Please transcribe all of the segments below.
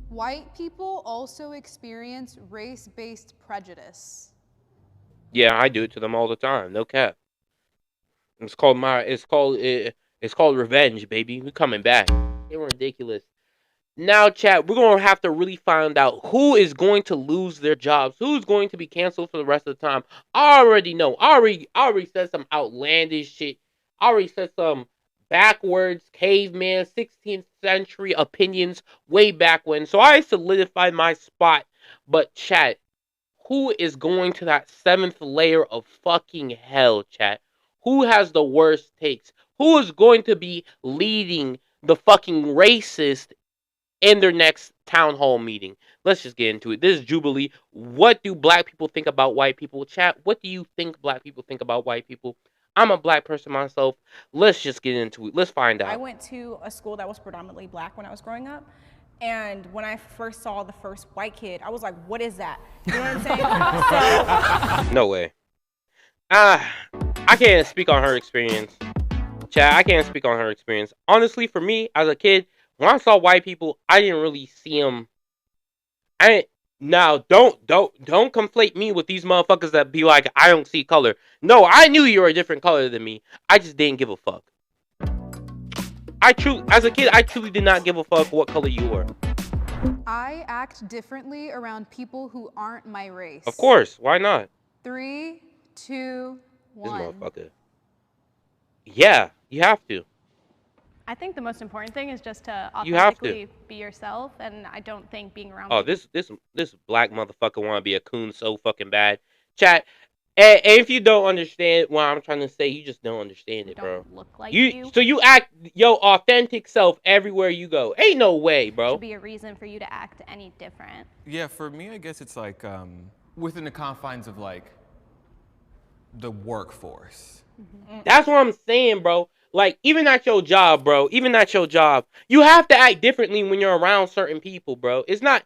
White people also experience race-based prejudice. Yeah, I do it to them all the time. No cap. It's called my. It's called revenge, baby. We coming back. You're ridiculous. Now, chat, we're going to have to really find out who is going to lose their jobs, who's going to be canceled for the rest of the time. I already know. I already said some outlandish shit. I already said some backwards caveman 16th century opinions way back when. So I solidified my spot. But chat, who is going to that seventh layer of fucking hell, chat? Who has the worst takes? Who is going to be leading the fucking racist in their next town hall meeting? Let's just get into it. This is Jubilee. What do black people think about white people? Chat, what do you think black people think about white people? I'm a black person myself. Let's just get into it. Let's find I out. went to a school that was predominantly black when I was growing up. And when I first saw the first white kid, I was like, what is that? You know what I'm saying? No way. Ah, I can't speak on her experience. Chat, I can't speak on her experience. Honestly, for me, as a kid, when I saw white people, I didn't really see them. I didn't, now don't conflate me with these motherfuckers that be like, I don't see color. No, I knew you were a different color than me. I just didn't give a fuck. As a kid, I truly did not give a fuck what color you were. I act differently around people who aren't my Of race. course, why not? Three, two, This one. motherfucker. Yeah, you have to. I think the most important thing is just to You have to. authentically be yourself, and I don't think being around Oh, people. this black motherfucker want to be a coon so fucking bad. Chat. And if you don't understand what I'm trying to say, you just don't understand it, bro. Don't look like You so you act your authentic self everywhere you go. Ain't no way, bro. Should be a reason for you to act any different. Yeah, for me, I guess it's like within the confines of like the workforce. That's what I'm saying, bro. Like, even at your job, bro. Even at your job, you have to act differently when you're around certain people, bro. It's not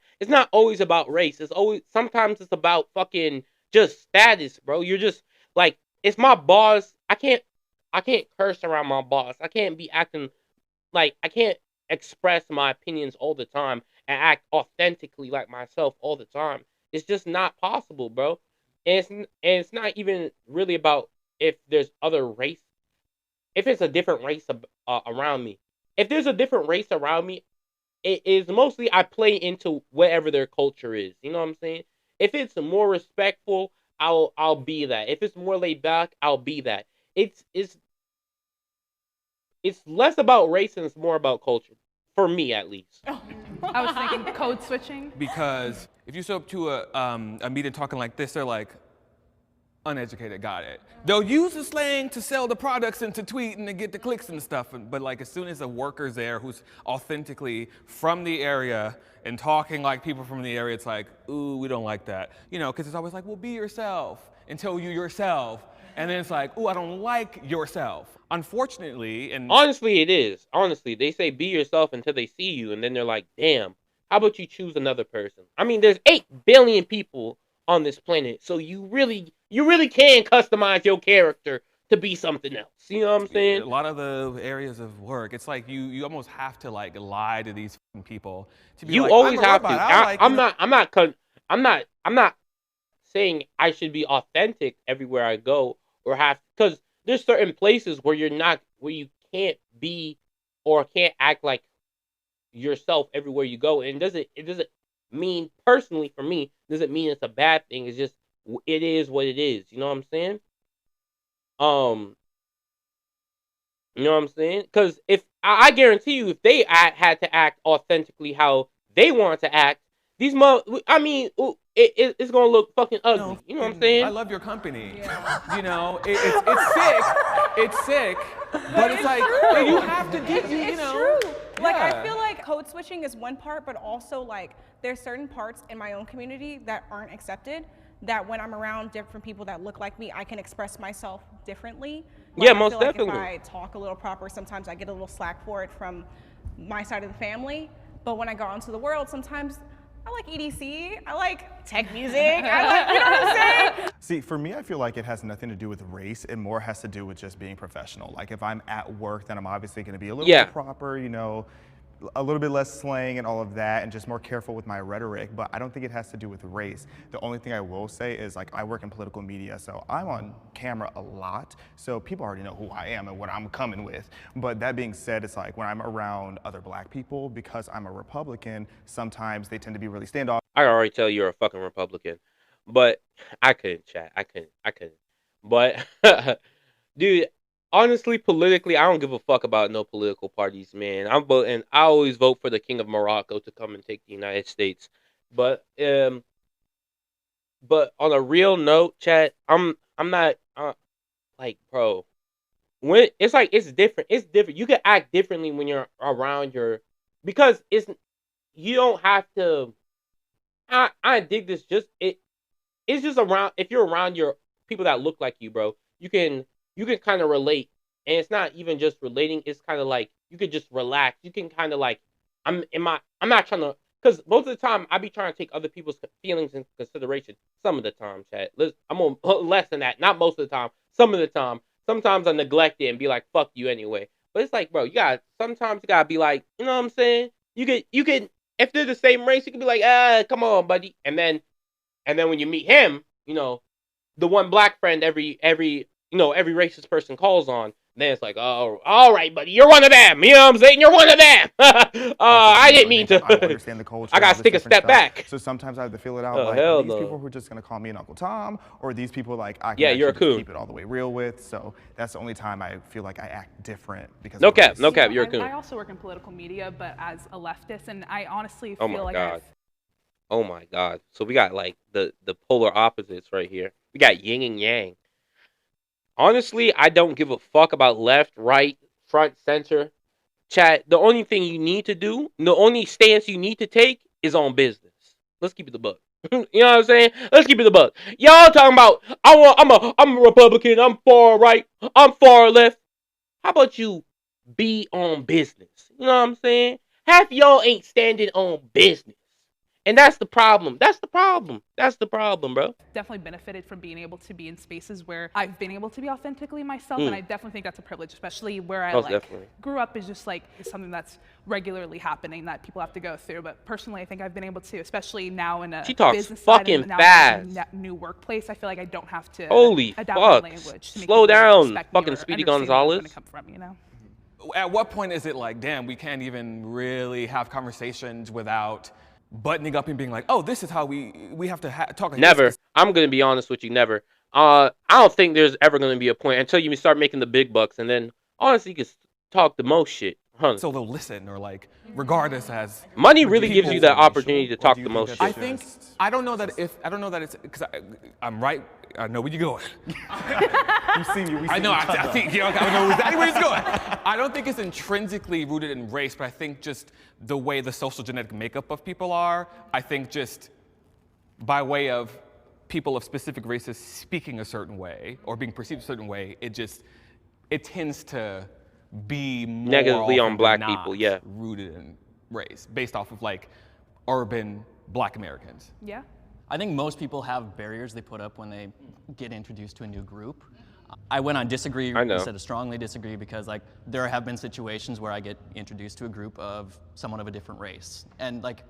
always about race. It's always sometimes it's about fucking just status, bro. You're just like, it's my boss. I can't curse around my boss. I can't be acting like I can't express my opinions all the time and act authentically like myself all the time. It's just not possible, bro. And it's not even really about if there's other race, if it's a different race around me. If there's a different race around me, it is mostly I play into whatever their culture is. You know what I'm saying? If it's more respectful, I'll be that. If it's more laid back, I'll be that. It's less about race and it's more about culture, for me at least. I was thinking code switching. Because if you show up to a meeting talking like this, they're like, uneducated, got it. They'll use the slang to sell the products and to tweet and to get the clicks and stuff. But like as soon as a worker's there who's authentically from the area and talking like people from the area, it's like, ooh, we don't like that. You know, because it's always like, well, be yourself until you yourself. And then it's like, ooh, I don't like yourself. Unfortunately, and Honestly, it is. Honestly, they say be yourself until they see you, and then they're like, damn, how about you choose another person? I mean, there's 8 billion people on this planet, so you really can customize your character to be something else. You know what I'm a saying? lot of the areas of work, it's like you almost have to like lie to these people to be You like, always I'm a have robot. to. I like, you know, I'm not saying I should be authentic everywhere I go or have, because there's certain places where you can't be or can't act like yourself everywhere you go, and it doesn't mean, personally for me, doesn't mean it's a bad thing. It's just it is what it is. You know what I'm saying? Um, you know what I'm saying? Because if I guarantee you, if they had to act authentically how they want to act, I mean, it's gonna look fucking ugly. You know what I'm I saying? love your company. You know, it's sick. It's sick. But it's like, you have to get, you know. True. Like Yeah. I feel like code switching is one part, but also like there's certain parts in my own community that aren't accepted. That when I'm around different people that look like me, I can express myself differently. Yeah, I most feel like definitely. if I talk a little proper, sometimes I get a little slack for it from my side of the family. But when I go out into the world, sometimes I like EDC, I like tech music, I like, you know what I'm saying? See, for me, I feel like it has nothing to do with race. It more has to do with just being professional. Like if I'm at work, then I'm obviously going to be a little Yeah. more proper, you know, a little bit less slang and all of that, and just more careful with my rhetoric, but I don't think it has to do with race. The only thing I will say is, like, I work in political media, so I'm on camera a lot, so people already know who I am and what I'm coming with. But that being said, it's like when I'm around other black people, because I'm a Republican, sometimes they tend to be really standoff. I can already tell you're a fucking Republican. But I couldn't, chat. I couldn't. But, dude, honestly, politically, I don't give a fuck about no political parties, man. I'm voting. I always vote for the King of Morocco to come and take the United States. But on a real note, chat, I'm not like, bro. When it's like it's different. It's different. You can act differently when you're around because you don't have to. I dig this. It's just around. If you're around your people that look like you, bro, you can kind of relate, and it's not even just relating. It's kind of like you could just relax. You can kind of like I'm not trying to, because most of the time I be trying to take other people's feelings into consideration. Some of the time, chat. I'm on less than that. Not most of the time. Some of the time. Sometimes I neglect it and be like, fuck you anyway. But it's like, bro, sometimes you gotta be like, you know what I'm saying? You can, if they're the same race, you can be like, come on, buddy. And then when you meet him, the one black friend every racist person calls on, then it's like, oh, all right, buddy, you're one of them. You know what I'm saying? You're one of them. I didn't mean to. I don't understand the culture. I gotta take a step back. So sometimes I have to feel it out. Oh, like, hell are these no. people who are just gonna call me an Uncle Tom, or are these people like I can you're a actually coon. keep it all the way real with? So that's the only time I feel like I act different because No of cap, race. no cap. You're a coon. I also work in political media, but as a leftist, and I honestly Oh feel my like God. Oh my God. So we got like the polar opposites right here. We got yin and yang. Honestly, I don't give a fuck about left, right, front, center. Chat, the only thing you need to do, the only stance you need to take is on business. Let's keep it the buck. You know what I'm saying? Let's keep it the buck. Y'all talking about I'm a Republican, I'm far right, I'm far left. How about you be on business? You know what I'm saying? Half y'all ain't standing on business. And that's the problem. That's the problem. That's the problem, bro. definitely benefited from being able to be in spaces where I've been able to be authentically myself, and I definitely think that's a privilege, especially where I grew up. Is just like it's something that's regularly happening that people have to go through. But personally, I think I've been able to, especially now in a business side and now in a new workplace. I feel like I don't have to adapt my language. To make Slow people down, respect me fucking or Speedy understand where I'm Gonzalez. gonna come from, you know? At what point is it like, damn, we can't even really have conversations without buttoning up and being like, oh, this is how we have to talk like Never. this? I'm going to be honest with you, never. I don't think there's ever going to be a point until you start making the big bucks, and then honestly you can talk the most shit. Huh. So they'll listen or like regard us as money really gives you that opportunity to talk the most shit. I think I don't know that it's because I'm right. I know where you're going. You see me. I know. I think I know exactly where he's going. I don't think it's intrinsically rooted in race, but I think just the way the social genetic makeup of people are. I think just by way of people of specific races speaking a certain way or being perceived a certain way, it tends to be more negatively on black not people, yeah, rooted in race, based off of like urban black Americans. Yeah. I think most people have barriers they put up when they get introduced to a new group. I went on disagree instead of strongly disagree because like there have been situations where I get introduced to a group of someone of a different race. And like,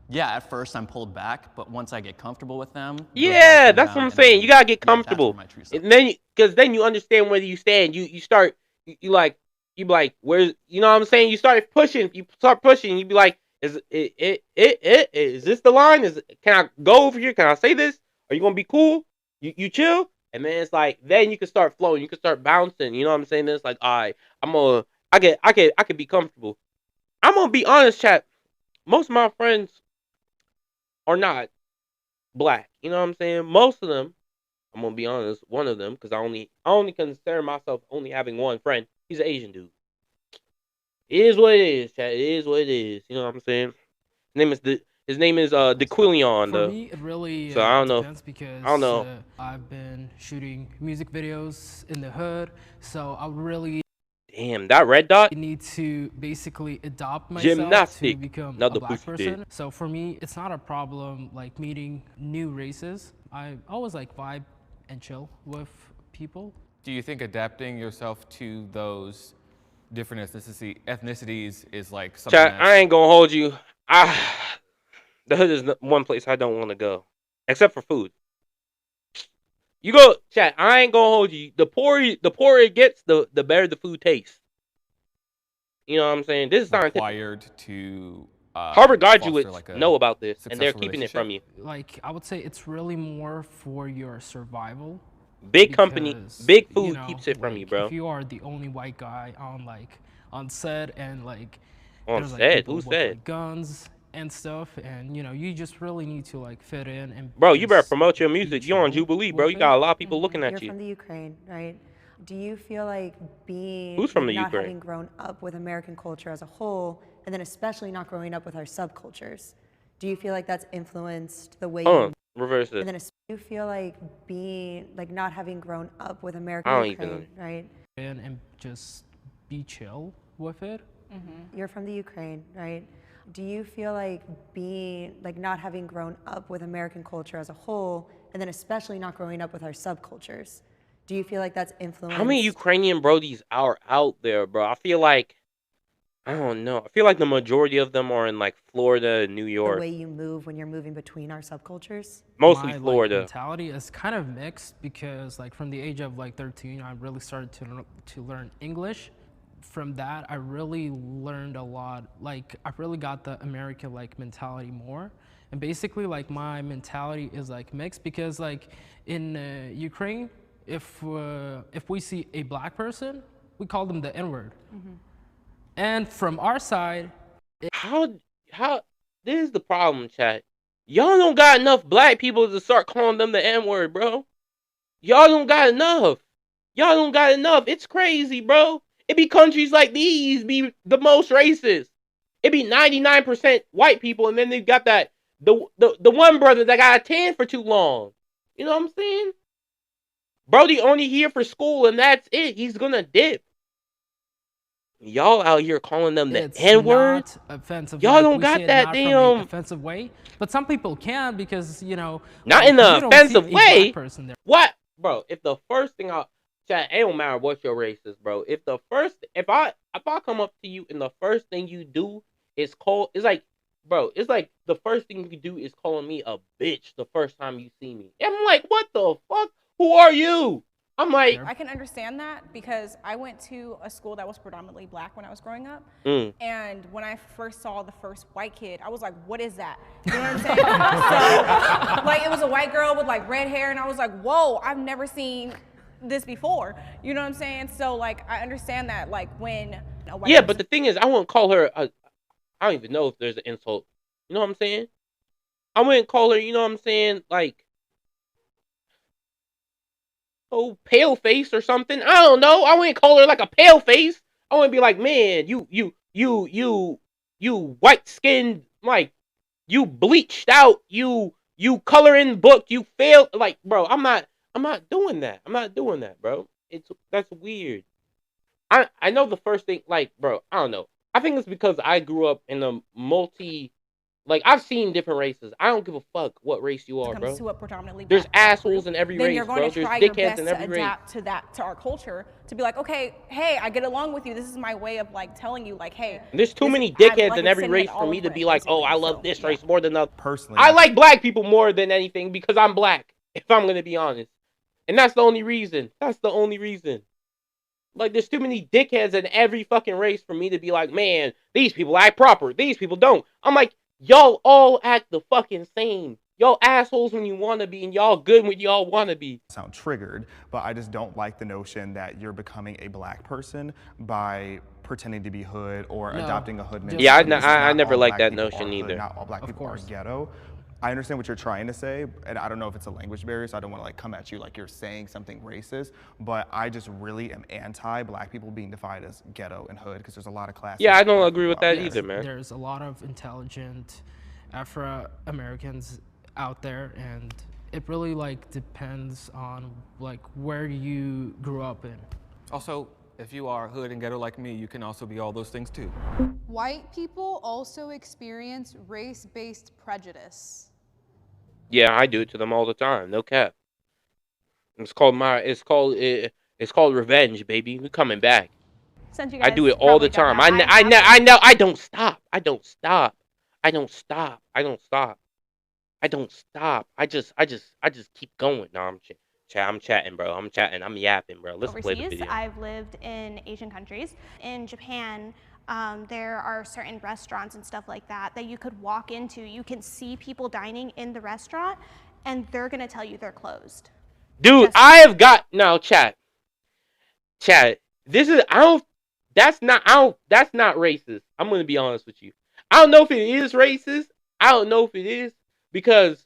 yeah, at first I'm pulled back, but once I get comfortable with them. Yeah, that's what I'm saying. You gotta get comfortable. And then, because then you understand where you stand. You start, you be like, where's, you know what I'm saying? You start pushing, you be like, is this the line? Can I go over here? Can I say this? Are you gonna be cool? You chill? And then it's like, then you can start flowing, you can start bouncing, you know what I'm saying? Then it's like, all right, I could be comfortable. I'm gonna be honest, chat. Most of my friends are not black, you know what I'm saying? Most of them, I'm gonna be honest, one of them, because I only consider myself only having one friend. He's an Asian dude. It is what it is, chat. It is what it is. You know what I'm saying? His name is DeQuillion. For me, it really so I don't know. depends because I don't know. I've been shooting music videos in the hood, so I would really damn that red dot. Need to basically adopt myself to become a black person. Did. So for me, it's not a problem like meeting new races. I always like vibe and chill with people. Do you think adapting yourself to those different ethnicities is like something Chat, I ain't gonna hold you. The hood is one place I don't want to go, except for food. You go, chat. I ain't gonna hold you. The poorer it gets, the better the food tastes. You know what I'm saying? This is scientific. Required to Harvard graduates like know about this, and they're keeping it from you. Like, I would say it's really more for your survival. Big company, big food keeps it from you, bro. If you are the only white guy on set and like on there's, set, people who with, said like, guns and stuff, and you just really need to like fit in and. Bro, you better promote your music. You on Jubilee, bro. You got a lot of people looking at you. You're from the Ukraine, right? Do you feel like being Who's from the not Ukraine? having grown up with American culture as a whole, and then especially not growing up with our subcultures, do you feel like that's influenced the way you reverse it? And then you feel like being like not having grown up with American Ukraine, right? And just be chill with it. You're from the Ukraine, right? Do you feel like being like not having grown up with American culture as a whole, and then especially not growing up with our subcultures, do you feel like that's influenced? How many Ukrainian brodies are out there, bro? I feel like, I don't know. I feel like the majority of them are in like Florida and New York. The way you move when you're moving between our subcultures? Mostly My, Florida. Like, mentality is kind of mixed because like from the age of like 13, I really started to learn English. From that, I really learned a lot. Like, I really got the American like mentality more. And basically, like, my mentality is like mixed because like in Ukraine, if we see a black person, we call them the N-word. And from our side, how this is the problem, chat. Y'all don't got enough black people to start calling them the N-word, bro. Y'all don't got enough. Y'all don't got enough. It's crazy, bro. It be countries like these be the most racist. It be 99% white people, and then they got that the one brother that got a tan for too long. You know what I'm saying? Brody only here for school, and that's it. He's gonna dip. Y'all out here calling them the N-word? It's not offensive. Y'all like, don't we got say it that not damn from an offensive way, but some people can because not like, in the you don't see offensive a way. black person there. What, bro? If the first thing chat, it don't matter what your race is, bro. If I come up to you and the first thing you do is it's like the first thing you do is calling me a bitch the first time you see me. And I'm like, what the fuck? Who are you? I'm like, I can understand that because I went to a school that was predominantly black when I was growing up. And when I first saw the first white kid, I was like, what is that? You know what I'm saying? So, like, it was a white girl with like red hair, and I was like, whoa, I've never seen this before. You know what I'm saying? So, like, I understand that, like, when a white person, but the thing is, I wouldn't call her, I don't even know if there's an insult. You know what I'm saying? I wouldn't call her, you know what I'm saying, like, pale face or something. I don't know. I wouldn't call her like a pale face. I wouldn't be like, man, you white skinned, like, you bleached out, you coloring book, you failed. Like, bro, I'm not doing that. I'm not doing that, bro. That's weird. I know the first thing, like, bro, I don't know. I think it's because I grew up in a like, I've seen different races. I don't give a fuck what race you are, bro. to a predominantly There's black assholes in every then race, you're going bro. to There's try your dickheads best in to every race. adapt to our culture, to be like, okay, hey, I get along with you. This is my way of like telling you, like, hey. There's too many dickheads in every race for me to be like, oh, I love this race more than others. Personally, I like black people more than anything because I'm black, if I'm gonna be honest. And that's the only reason. That's the only reason. Like, there's too many dickheads in every fucking race for me to be like, man, these people act proper. These people don't. I'm like, y'all all act the fucking same. Y'all assholes when you want to be, and y'all good when y'all want to be. Sound triggered, but I just don't like the notion that you're becoming a black person by pretending to be hood or adopting a hood mentality. Yeah, I never liked that notion either. Not all black people are ghetto. I understand what you're trying to say, and I don't know if it's a language barrier, so I don't want to like come at you like you're saying something racist, but I just really am anti-black people being defined as ghetto and hood because there's a lot of classes. Yeah, I don't agree with that either, man. There's a lot of intelligent Afro-Americans out there, and it really like depends on like where you grew up in. Also, if you are hood and ghetto like me, you can also be all those things too. White people also experience race-based prejudice. Yeah, I do it to them all the time. No cap. It's called revenge, baby. We coming back. Since you guys I do it all the time. I don't stop. I don't stop. I don't stop. I don't stop. I don't stop. I just keep going. No, I'm chatting, bro. I'm chatting. I'm yapping, bro. Let's play the video. I've lived in Asian countries. In Japan, there are certain restaurants and stuff like that that you could walk into. You can see people dining in the restaurant, and they're gonna tell you they're closed. Dude, I have got no chat. Chat. This is that's not racist. I'm gonna be honest with you. I don't know if it is racist. I don't know if it is because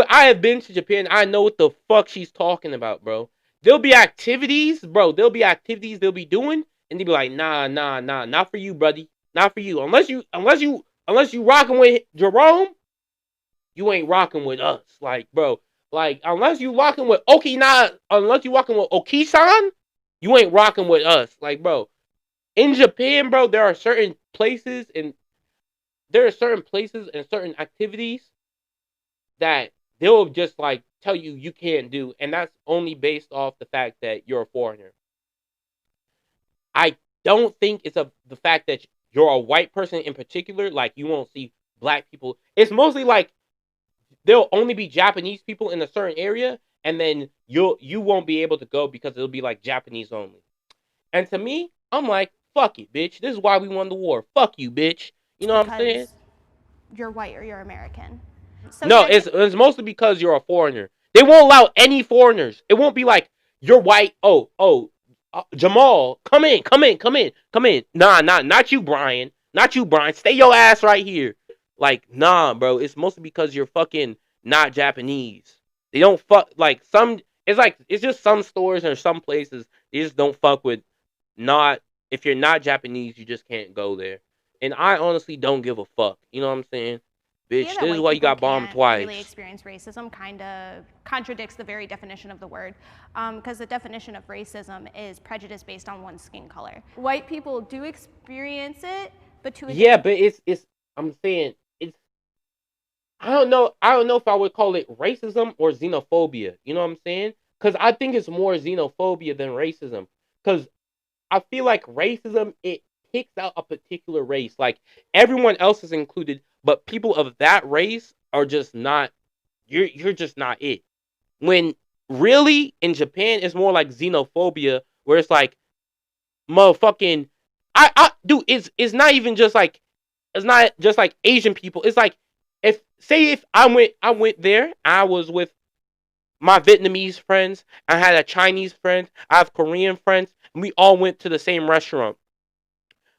I have been to Japan. I know what the fuck she's talking about, bro. There'll be activities, bro. There'll be activities they'll be doing, and they'll be like, nah, not for you, buddy, not for you. Unless you rocking with Jerome, you ain't rocking with us, like, bro. Like, unless you rocking with unless you rocking with Oki-san, you ain't rocking with us, like, bro. In Japan, bro, there are certain places and certain activities that they'll just like tell you can't do, and that's only based off the fact that you're a foreigner. I don't think it's the fact that you're a white person in particular, like you won't see black people. It's mostly like there'll only be Japanese people in a certain area, and then you won't be able to go because it'll be like Japanese only. And to me, I'm like, fuck it, bitch. This is why we won the war. Fuck you, bitch. You know what I'm saying? You're white or you're American. So no, it's mostly because you're a foreigner. They won't allow any foreigners. It won't be like, you're white. Jamal, come in. Nah, not you, Brian. Not you, Brian. Stay your ass right here. Like, nah, bro. It's mostly because you're fucking not Japanese. They don't fuck, like, it's just some stores or some places, they just don't fuck with if you're not Japanese, you just can't go there. And I honestly don't give a fuck. You know what I'm saying? Bitch, this is why you got bombed twice. Really experience racism kind of contradicts the very definition of the word, because the definition of racism is prejudice based on one's skin color. White people do experience it, but to but it's I'm saying it's I don't know if I would call it racism or xenophobia. You know what I'm saying? Because I think it's more xenophobia than racism. Because I feel like racism, it picks out a particular race. Like, everyone else is included, but people of that race are just not, you're just not it. When really, in Japan, it's more like xenophobia, where it's like, motherfucking, dude, it's not even just like, it's not just like Asian people. It's like, if I went there, I was with my Vietnamese friends, I had a Chinese friend, I have Korean friends, and we all went to the same restaurant.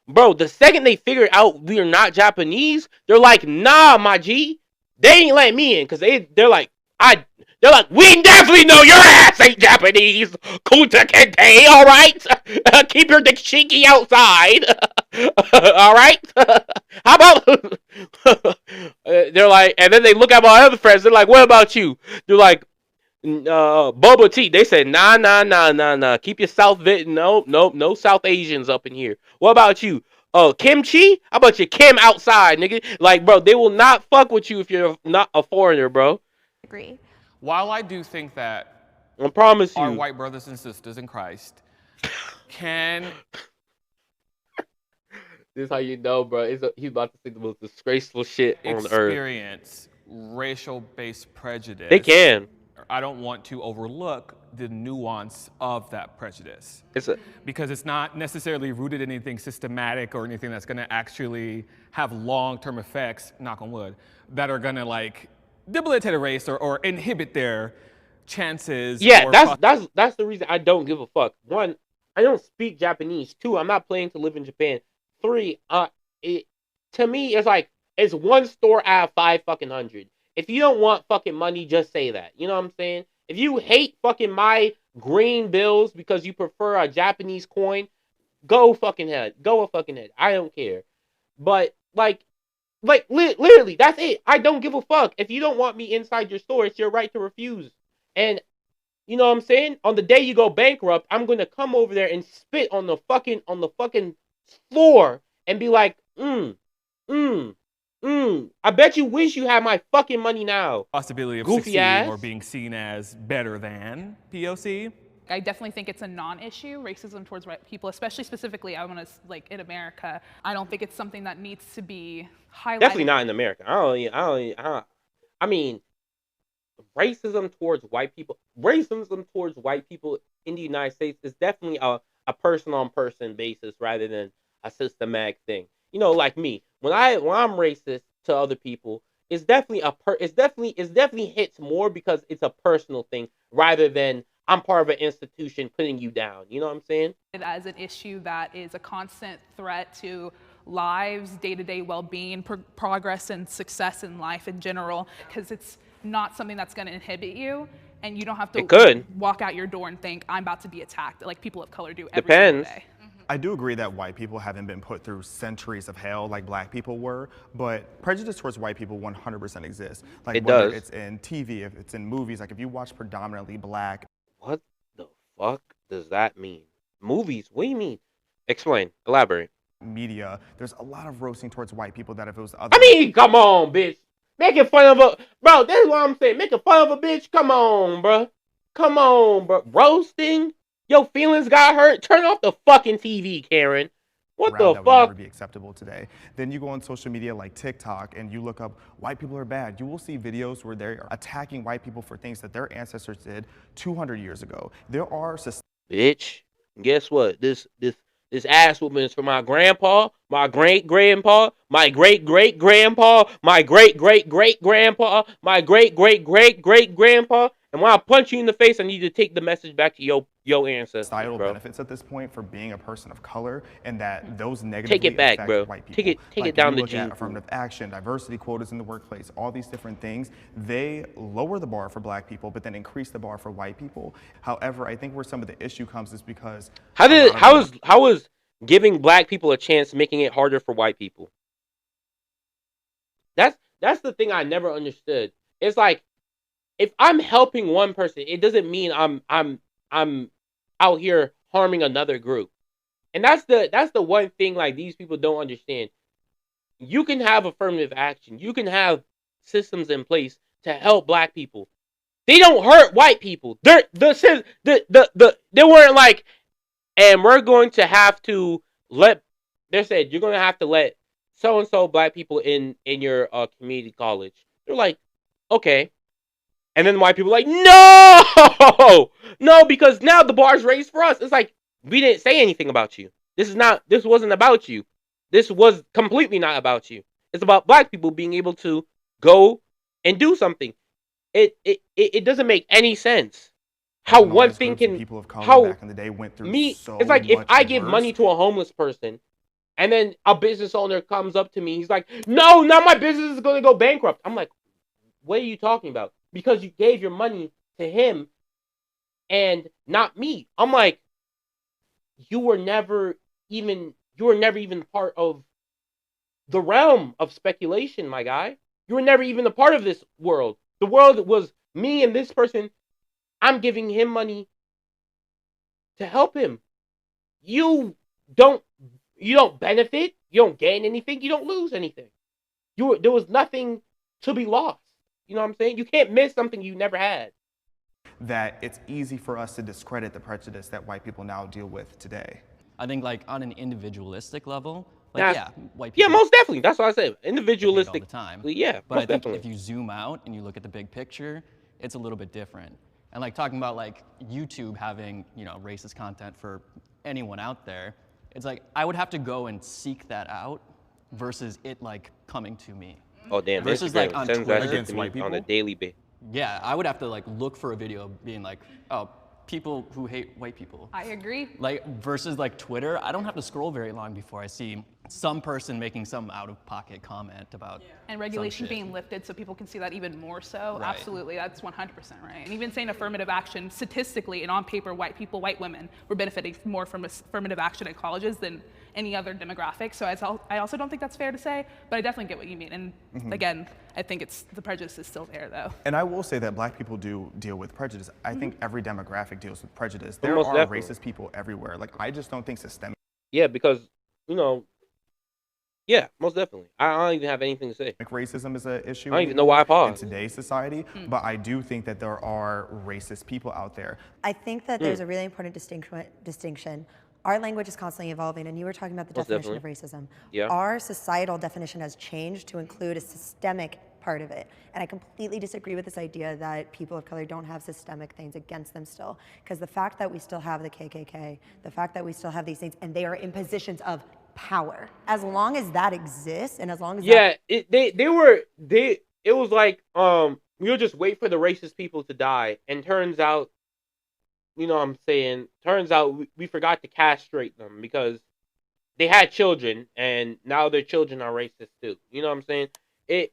Bro, the second they figured out we are not Japanese, they're like, nah, my G. They ain't let me in, because they're like, we definitely know your ass ain't Japanese. Kunta Kinte, alright? Keep your dick cheeky outside. Alright? How about... they're like, and then they look at my other friends, they're like, what about you? They're like, Boba tea. They said, nah. Keep your South Viet. No South Asians up in here. What about you? Kimchi? How about you Kim outside, nigga? Like, bro, they will not fuck with you if you're not a foreigner, bro. Agree. While I do think that I promise you, our white brothers and sisters in Christ can... This is how you know, bro. He's about to say the most disgraceful shit on earth. Experience racial-based prejudice. They can. I don't want to overlook the nuance of that prejudice. Because it's not necessarily rooted in anything systematic or anything that's going to actually have long-term effects, knock on wood, that are going to like debilitate a race or inhibit their chances. Yeah, that's the reason I don't give a fuck. One, I don't speak Japanese. Two, I'm not planning to live in Japan. Three, to me, it's like, it's one store out of 500. If you don't want fucking money, just say that. You know what I'm saying? If you hate fucking my green bills because you prefer a Japanese coin, go fucking head. Go a fucking head. I don't care. But, literally, that's it. I don't give a fuck. If you don't want me inside your store, it's your right to refuse. And, you know what I'm saying? On the day you go bankrupt, I'm going to come over there and spit on the fucking floor and be like, I bet you wish you had my fucking money now. Possibility of Goofy succeeding ass. or being seen as better than POC. I definitely think it's a non-issue, racism towards white people, especially specifically, I want to, like, in America. I don't think it's something that needs to be highlighted. Definitely not in America. I mean, racism towards white people in the United States is definitely a person-on-person basis rather than a systematic thing. You know, like me, when I'm racist to other people, it's definitely hits more because it's a personal thing rather than I'm part of an institution putting you down. You know what I'm saying? As an issue that is a constant threat to lives, day-to-day well-being, progress and success in life in general, because it's not something that's going to inhibit you, and you don't have to walk out your door and think, I'm about to be attacked, like people of color do every single day. I do agree that white people haven't been put through centuries of hell like black people were, but prejudice towards white people 100% exists. Like whether it's in TV, if it's in movies, like if you watch predominantly black. What the fuck does that mean? Movies? What do you mean? Explain. Elaborate. Media, there's a lot of roasting towards white people that if it was other. I mean, come on, bitch. Making fun of a bro. That's what I'm saying. Making fun of a bitch. Come on, bro. Come on, bro. Roasting. Your feelings got hurt. Turn off the fucking TV, Karen. What the fuck? That would never be acceptable today. Then you go on social media like TikTok and you look up white people are bad. You will see videos where they're attacking white people for things that their ancestors did 200 years ago. There are bitch. Guess what? This ass whooping is for my grandpa, my great-grandpa, my great-great-grandpa, my great-great-great-grandpa, my great-great-great-great-grandpa. And when I punch you in the face, I need to take the message back to your ancestors, societal bro. benefits at this point for being a person of color, and that those negatively take it back, affect bro. white people. Take it down the gene. Affirmative action, diversity quotas in the workplace, all these different things, they lower the bar for black people, but then increase the bar for white people. However, I think where some of the issue comes is because how is giving black people a chance making it harder for white people? That's the thing I never understood. It's like, if I'm helping one person, it doesn't mean I'm out here harming another group. And that's the one thing like these people don't understand. You can have affirmative action. You can have systems in place to help black people. They don't hurt white people. They weren't like, and we're going to have to they said you're going to have to let so and so black people in your community college. They're like, okay. And then white people are like, no, because now the bar's raised for us. It's like, we didn't say anything about you. This wasn't about you. This was completely not about you. It's about black people being able to go and do something. It doesn't make any sense. How one thing can, people of color how back in the day went through so it's like if much I give money to a homeless person, and then a business owner comes up to me, he's like, no, now my business is going to go bankrupt. I'm like, what are you talking about? Because you gave your money to him and not me. I'm like, you were never even part of the realm of speculation, my guy. You were never even a part of this world. The world was me and this person. I'm giving him money to help him. You don't benefit. You don't gain anything. You don't lose anything. There was nothing to be lost. You know what I'm saying? You can't miss something you never had. That it's easy for us to discredit the prejudice that white people now deal with today. I think like on an individualistic level, like white people. Yeah, most definitely. That's what I said. Individualistic. All the time. Yeah, but I think definitely. if you zoom out and you look at the big picture, it's a little bit different. And like talking about like YouTube having, racist content for anyone out there, it's like I would have to go and seek that out versus it like coming to me. Oh damn! Versus Instagram like on sends Twitter that shit to me on a daily basis. Yeah, I would have to like look for a video being like, oh, people who hate white people. I agree. Like versus like Twitter, I don't have to scroll very long before I see some person making some out-of-pocket comment about and regulation being lifted so people can see that even more so. Right. Absolutely, that's 100% right. And even saying affirmative action, statistically and on paper, white people, white women were benefiting more from affirmative action at colleges than any other demographic. So I also don't think that's fair to say, but I definitely get what you mean. And again, I think the prejudice is still there though. And I will say that black people do deal with prejudice. I think every demographic deals with prejudice. There Almost are definitely. racist people everywhere. Like I just don't think systemic. Yeah, because Yeah, most definitely. I don't even have anything to say. Racism is an issue. I don't even know why I paused. In today's society, but I do think that there are racist people out there. I think that there's a really important distinction. Our language is constantly evolving, and you were talking about the definition of racism. Yeah. Our societal definition has changed to include a systemic part of it. And I completely disagree with this idea that people of color don't have systemic things against them still. Because the fact that we still have the KKK, the fact that we still have these things, and they are in positions of power. As long as that exists, and as long as it was like we'll just wait for the racist people to die, and turns out, you know what I'm saying, we forgot to castrate them because they had children, and now their children are racist too. You know what I'm saying? It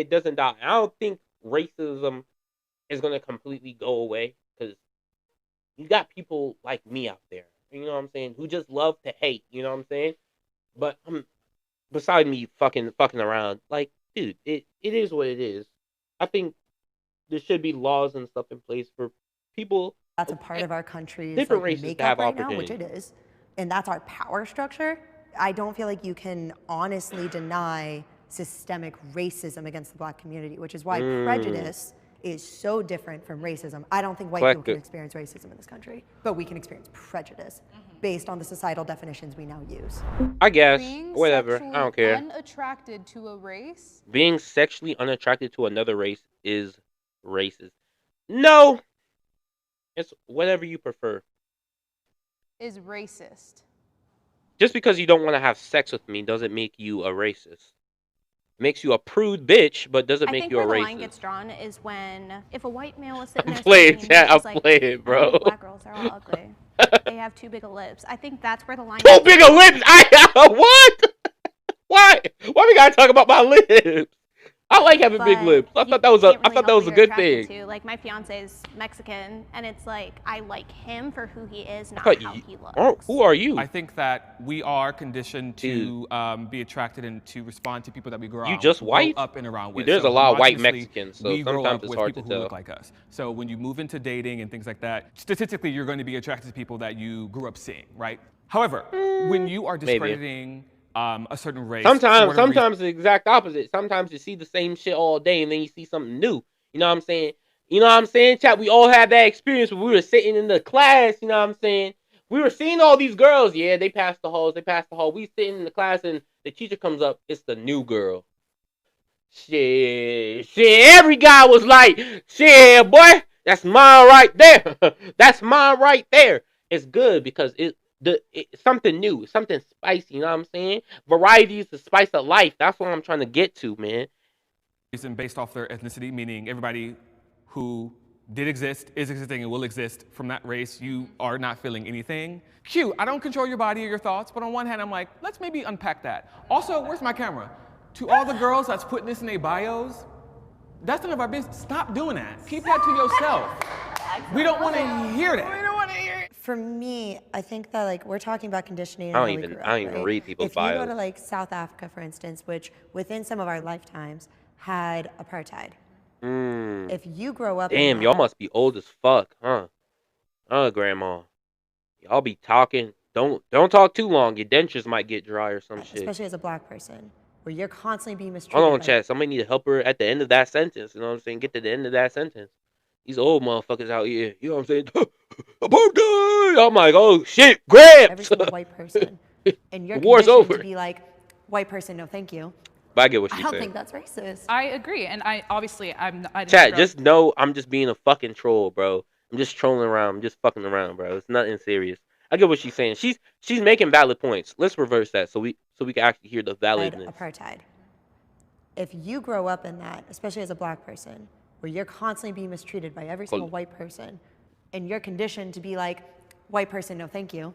doesn't die. I don't think racism is gonna completely go away because you got people like me out there. You know what I'm saying? Who just love to hate. You know what I'm saying? But beside me fucking around, like, dude, it is what it is. I think there should be laws and stuff in place for people. That's a part of our country's different races makeup to have right now, which opportunity. it is, and that's our power structure. I don't feel like you can honestly deny systemic racism against the black community, which is why prejudice is so different from racism. I don't think white people can experience racism in this country, but we can experience prejudice based on the societal definitions we now use. I guess, Being whatever. I sexually don't care. Unattracted to a race. Being sexually unattracted to another race is racist. No, it's whatever you prefer. Is racist. Just because you don't want to have sex with me doesn't make you a racist. Makes you a prude bitch, but doesn't make you a I think where the racist. line gets drawn is when if a white male is sitting there Play it, speaking, chat. he's I'll like, play it, bro. "Oh, black girls are all ugly. They have too big of lips." I think that's where the line. Too big of lips. What? Why? Why we gotta talk about my lips? I like having big lips. I thought that was a good thing. To. Like my fiance is Mexican, and it's like I like him for who he is, not how he looks. Who are you? I think that we are conditioned to be attracted and to respond to people that we grow up and around with. There's a lot of white Mexicans, so we grow sometimes up it's with hard people to who look like us. So when you move into dating and things like that, statistically, you're going to be attracted to people that you grew up seeing, right? However, when you are discrediting a certain race, sometimes the exact opposite. Sometimes you see the same shit all day, and then you see something new. You know what I'm saying? You know what I'm saying, chat? We all had that experience when we were sitting in the class. You know what I'm saying? We were seeing all these girls. Yeah, they passed the halls. We sitting in the class, and the teacher comes up. It's the new girl. Shit. Every guy was like, shit, boy, that's mine right there. That's mine right there. It's good because it's something new, something spicy, you know what I'm saying? Variety is the spice of life. That's what I'm trying to get to, man. Reason based off their ethnicity, meaning everybody who did exist, is existing, and will exist from that race, you are not feeling anything. Q, I don't control your body or your thoughts, but on one hand, I'm like, let's maybe unpack that. Also, where's my camera? To all the girls that's putting this in their bios, that's none of our business. Stop doing that. Keep that to yourself. We don't want to hear that. We don't want to hear it. For me, I think that like we're talking about conditioning. I don't even read people's bios. If you go to like South Africa, for instance, which within some of our lifetimes had apartheid. If you grow up, damn, y'all must be old as fuck, huh? Grandma, y'all be talking. Don't talk too long. Your dentures might get dry or some shit. Especially as a black person, where you're constantly being mistreated. Hold on, chat. Somebody need to help her at the end of that sentence. You know what I'm saying? Get to the end of that sentence. These old motherfuckers out here. You know what I'm saying? Apartheid! I'm like, oh shit, grabs! Every single white person. And you're war's over. To be like, white person, no thank you. But I get what she's saying. I don't think that's racist. I agree, and I Chat, just know I'm just being a fucking troll, bro. I'm just trolling around. I'm just fucking around, bro. It's nothing serious. I get what she's saying. She's making valid points. Let's reverse that so we can actually hear the validness. Apartheid. If you grow up in that, especially as a black person, where you're constantly being mistreated by every single white person, and you're conditioned to be like, white person, no thank you.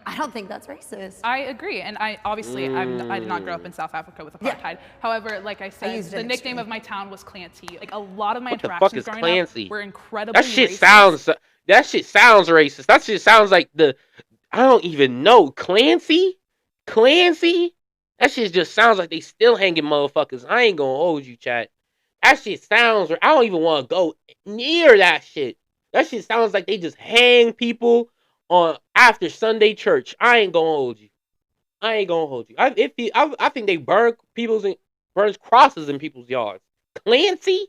I don't think that's racist. I agree, and I did not grow up in South Africa with apartheid. Yeah. However, like I said, the nickname of my town was Clancy. Like a lot of my interactions growing up were incredibly racist. That shit sounds racist. That shit sounds like I don't even know. Clancy? That shit just sounds like they still hanging motherfuckers. I ain't gonna hold you, chat. That shit sounds, I don't even want to go near that shit. That shit sounds like they just hang people on after Sunday church. I ain't gonna hold you. I ain't gonna hold you. I think they burns crosses in people's yards. Clancy,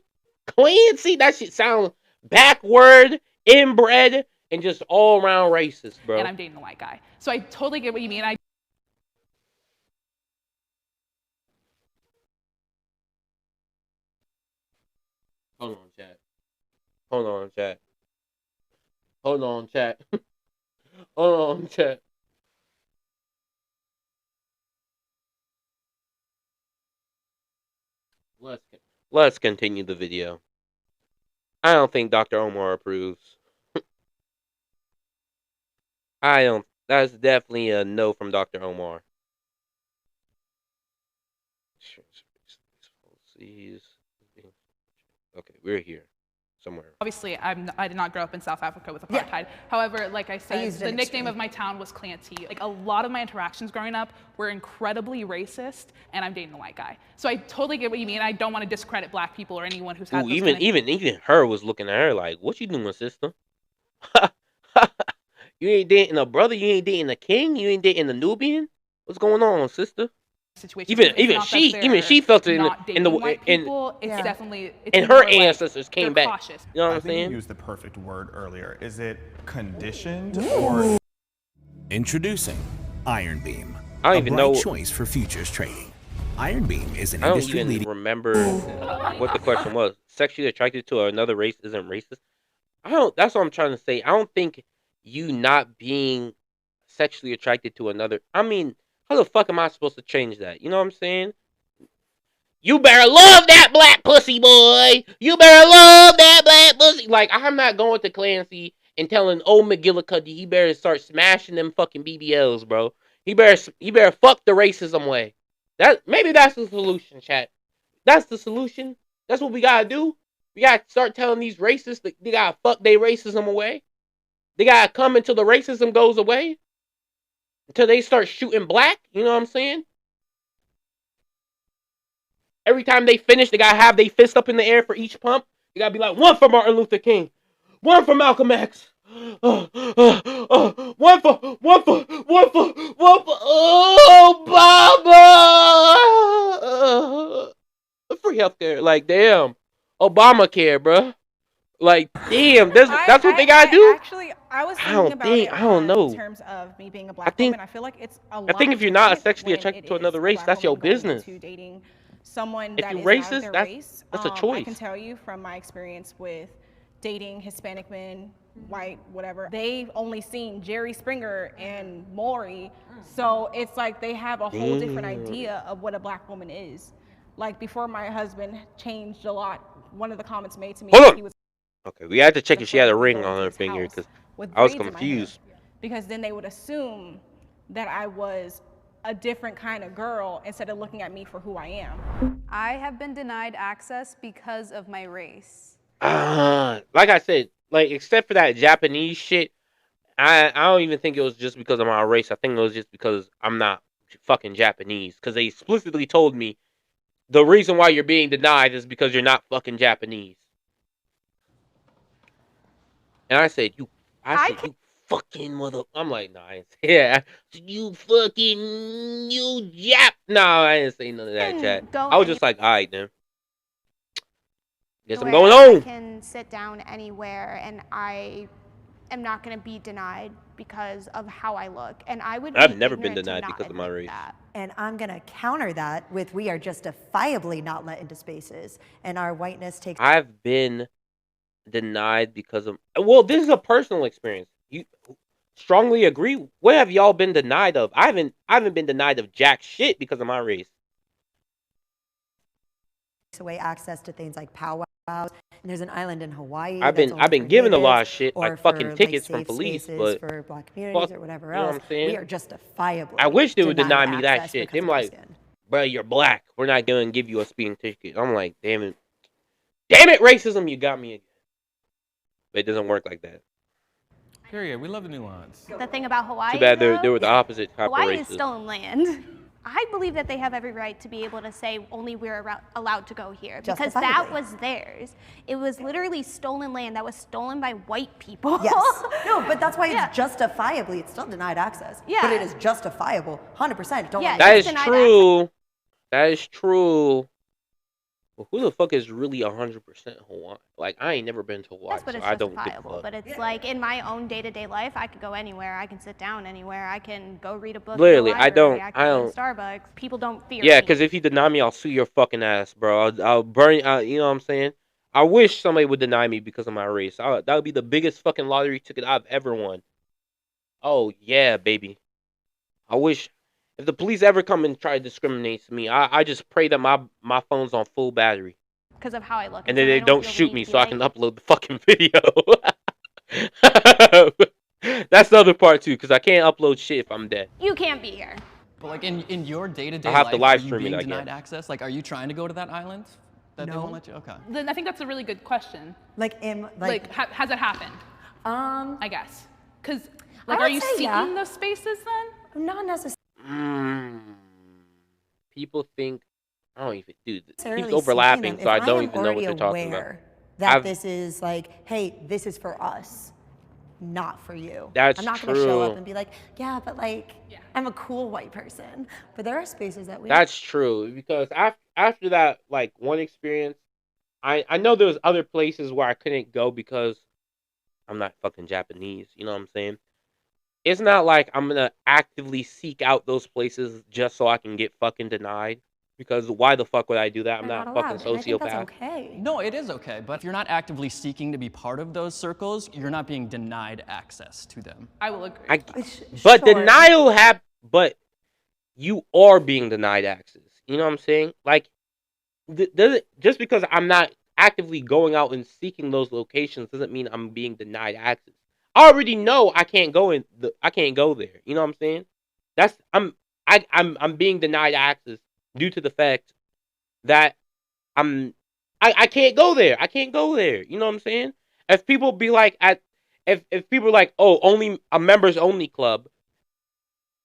that shit sounds backward, inbred, and just all around racist, bro. And I'm dating a white guy, so I totally get what you mean. Hold on, chat. Hold on, chat. Hold on, chat. Hold on, chat. Let's continue the video. I don't think Dr. Omar approves. I don't. That's definitely a no from Dr. Omar. Okay, we're here. Somewhere. Obviously, I did not grow up in South Africa with apartheid. Yeah. However, like I said, the nickname of my town was Clancy. Like a lot of my interactions growing up were incredibly racist, and I'm dating a white guy. So I totally get what you mean. I don't want to discredit black people or anyone who's had. Even her was looking at her like, "What you doing, sister? You ain't dating a brother. You ain't dating a king. You ain't dating a Nubian. What's going on, sister?" Situation. Even she felt it in her ancestors came back. Cautious. You know what I'm saying? You used the perfect word earlier. Is it conditioned or? Introducing Iron Beam. I don't even know. Choice for futures trading. Iron Beam is an I don't industry even leading. remember what the question was. Sexually attracted to another race isn't racist. That's what I'm trying to say. I don't think you not being sexually attracted to another. I mean. How the fuck am I supposed to change that? You know what I'm saying? You better love that black pussy, boy. You better love that black pussy. Like, I'm not going to Clancy and telling old McGillicuddy he better start smashing them fucking BBLs, bro. He better fuck the racism way. Maybe that's the solution, chat. That's the solution. That's what we gotta do. We gotta start telling these racists that they gotta fuck their racism away. They gotta come until the racism goes away. Until they start shooting black, you know what I'm saying? Every time they finish, they gotta have their fist up in the air for each pump. You gotta be like, one for Martin Luther King, one for Malcolm X, one for Obama. Free healthcare, like damn, Obamacare, bro. Like, damn, that's what they gotta do? Actually, I was thinking about it in terms of me being a black woman. I feel like it's a lot. I think if you're not sexually attracted to another race, that's your business. To dating someone if that you're is racist, not their race. That's a choice. I can tell you from my experience with dating Hispanic men, white, whatever, they've only seen Jerry Springer and Maury. So it's like they have a whole different idea of what a black woman is. Like before my husband changed a lot, one of the comments made to me, he was okay, we had to check if she had a ring on her finger because I was confused. Because then they would assume that I was a different kind of girl instead of looking at me for who I am. I have been denied access because of my race. Like I said, like except for that Japanese shit, I don't even think it was just because of my race. I think it was just because I'm not fucking Japanese. Because they explicitly told me the reason why you're being denied is because you're not fucking Japanese. And I said, you fucking mother. I'm like, nah, I didn't say yeah. You Jap. No, I didn't say none of that, chat. I was just like, all right, then. Guess I'm going home. I can sit down anywhere, and I am not going to be denied because of how I look. And I've never been denied because of my race. And I'm going to counter that with we are justifiably not let into spaces, and our whiteness takes. I've been denied because of, well, this is a personal experience. You strongly agree? What have y'all been denied of? I haven't been denied of jack shit because of my race. Away access to things like powwows, and there's an island in Hawaii. I've been given a lot of shit, like fucking tickets from police, but for black communities or whatever else. You know what I'm saying? We are justifiably. I wish they would deny me that shit. Them like, bro, you're black. We're not gonna give you a speeding ticket. I'm like, damn it, racism, you got me again. But it doesn't work like that. Period. We love the nuance. The thing about Hawaii, too bad they were the opposite type Hawaii of racism. is stolen land. I believe that they have every right to be able to say only we're allowed to go here because that was theirs. It was literally stolen land that was stolen by white people. Yes. No, but that's why it's justifiably, it's still denied access. Yeah. But it is justifiable, 100%. Don't Yeah, that is true. That is true. Well, who the fuck is really 100% Hawaiian? Like, I ain't never been to Hawaii, That's what so it's I don't give a justifiable. fuck. But it's like in my own day-to-day life, I could go anywhere. I can sit down anywhere. I can go read a book. Literally, in the library. I can go to Starbucks. People don't fear me. Yeah, because if you deny me, I'll sue your fucking ass, bro. I'll burn. You know what I'm saying? I wish somebody would deny me because of my race. That would be the biggest fucking lottery ticket I've ever won. Oh yeah, baby. I wish. If the police ever come and try to discriminate to me, I just pray that my phone's on full battery. Because of how I look. And then they don't shoot me so I can upload the fucking video. That's the other part too, because I can't upload shit if I'm dead. You can't be here. But like in your day-to-day have to live are you stream it, being I denied guess. access? Like, are you trying to go to that island that they won't let you? Okay. Then I think that's a really good question. Like, has it happened? I guess. Because, like, I are would you say seeking those spaces then? Not necessarily. People think, I don't even, dude, it keeps Seeking overlapping, them. so I If don't am even know what already they're talking about. aware that this is like, hey, this is for us, not for you. That's I'm not going to show up true. and be like, yeah, but like, I'm a cool white person. But there are spaces that we. That's true, because after that, like, one experience, I know there was other places where I couldn't go because I'm not fucking Japanese, you know what I'm saying? It's not like I'm gonna actively seek out those places just so I can get fucking denied. Because why the fuck would I do that? I'm not a fucking sociopath. That's okay. No, it is okay. But if you're not actively seeking to be part of those circles, you're not being denied access to them. I will agree. But denial but you are being denied access. You know what I'm saying? Like, just because I'm not actively going out and seeking those locations doesn't mean I'm being denied access. I already know I can't go I can't go there. You know what I'm saying? I'm being denied access due to the fact that I can't go there. I can't go there. You know what I'm saying? If people be like if people are like, oh, only a members only club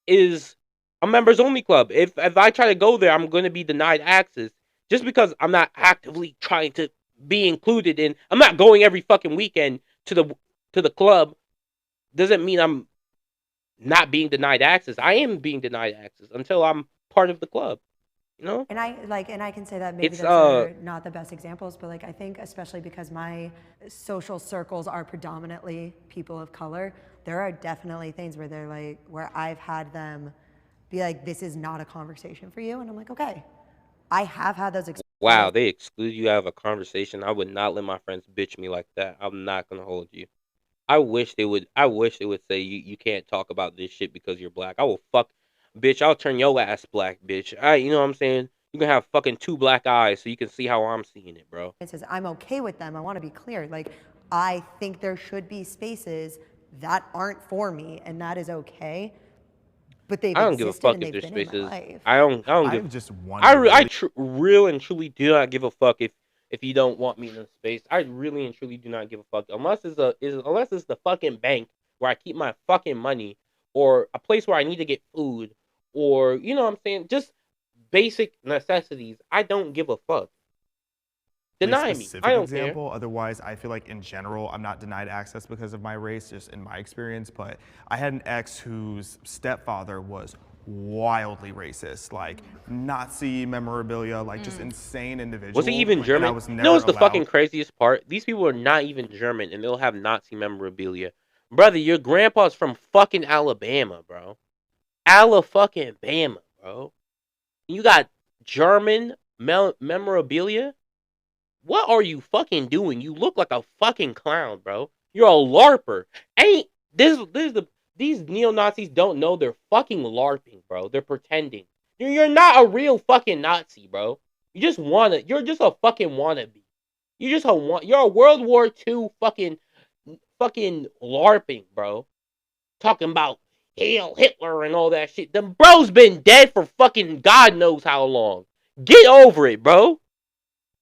is a members only club. If I try to go there, I'm going to be denied access just because I'm not actively trying to be included in. I'm not going every fucking weekend to the club. Doesn't mean I'm not being denied access. I am being denied access until I'm part of the club. You know? And I can say that maybe those are not the best examples, but like I think especially because my social circles are predominantly people of color, there are definitely things where they're like where I've had them be like, this is not a conversation for you, and I'm like, okay. I have had those experiences. Wow, they exclude you out of a conversation. I would not let my friends bitch me like that. I'm not gonna hold you. I wish they would say you can't talk about this shit because you're black. I will bitch, I'll turn your ass black, bitch. You know what I'm saying? You can have fucking 2 black eyes so you can see how I'm seeing it, bro. It says I'm okay with them. I want to be clear. Like, I think there should be spaces that aren't for me, and that is okay. But they've I don't give a fuck and if there's they've been in my spaces. life. I don't give. just one. Real and truly do not give a fuck if you don't want me in a space. I really and truly do not give a fuck unless it's the fucking bank where I keep my fucking money, or a place where I need to get food, or you know what I'm saying, just basic necessities. I don't give a fuck. Deny me. I don't care. Otherwise, I feel like in general, I'm not denied access because of my race, just in my experience. But I had an ex whose stepfather was wildly racist, like Nazi memorabilia, like just insane individual. Was he even German? I was never No, it's the allowed. fucking craziest part. These people are not even German, and they'll have Nazi memorabilia. Brother, your grandpa's from fucking Alabama, bro. Fucking Bama, bro. You got German memorabilia? What are you fucking doing? You look like a fucking clown, bro. You're a LARPer. These neo-Nazis don't know they're fucking LARPing, bro. They're pretending. You're not a real fucking Nazi, bro. You're just a fucking wannabe. You're a World War II fucking LARPing, bro. Talking about Hail Hitler and all that shit. The bro's been dead for fucking God knows how long. Get over it, bro.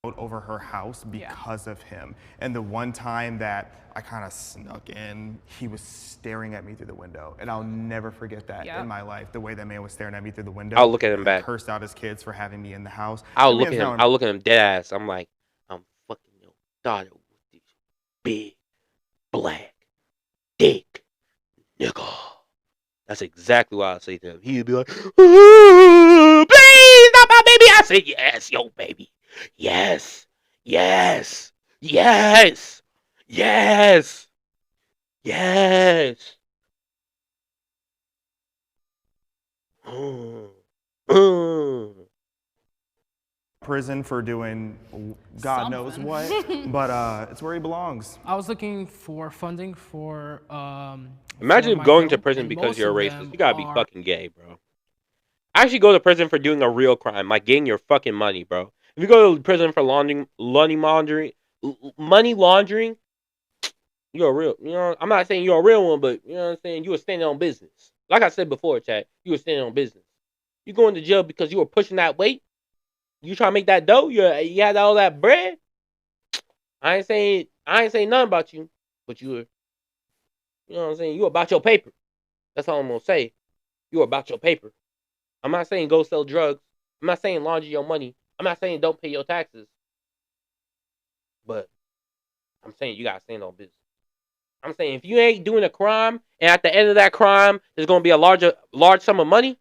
over her house because of him. And the one time that I kind of snuck in, he was staring at me through the window. And I'll never forget that in my life, the way that man was staring at me through the window. I'll look at him back. Cursed out his kids for having me in the house. I'll look at him dead ass. I'm like, I'm fucking your daughter with this big black dick nigga. That's exactly what I say to him. He'd be like, please, not my baby. I say, yes, yo, baby. Yes. Yes. Yes. Yes. Yes. Prison for doing God knows what, but it's where he belongs. I was looking for funding for. Imagine going to prison because you're a racist. You gotta be fucking gay, bro. I actually go to prison for doing a real crime, like getting your fucking money, bro. If you go to prison for money laundering, you're a real. You know, I'm not saying you're a real one, but you know what I'm saying. You were standing on business. Like I said before, chat. You were standing on business. You going to jail because you were pushing that weight. You trying to make that dough. You had all that bread. I ain't saying nothing about you, but you were. You know what I'm saying? You about your paper. That's all I'm gonna say. You about your paper. I'm not saying go sell drugs. I'm not saying launder your money. I'm not saying don't pay your taxes. But I'm saying you gotta stand on business. I'm saying if you ain't doing a crime, and at the end of that crime, there's gonna be a large sum of money.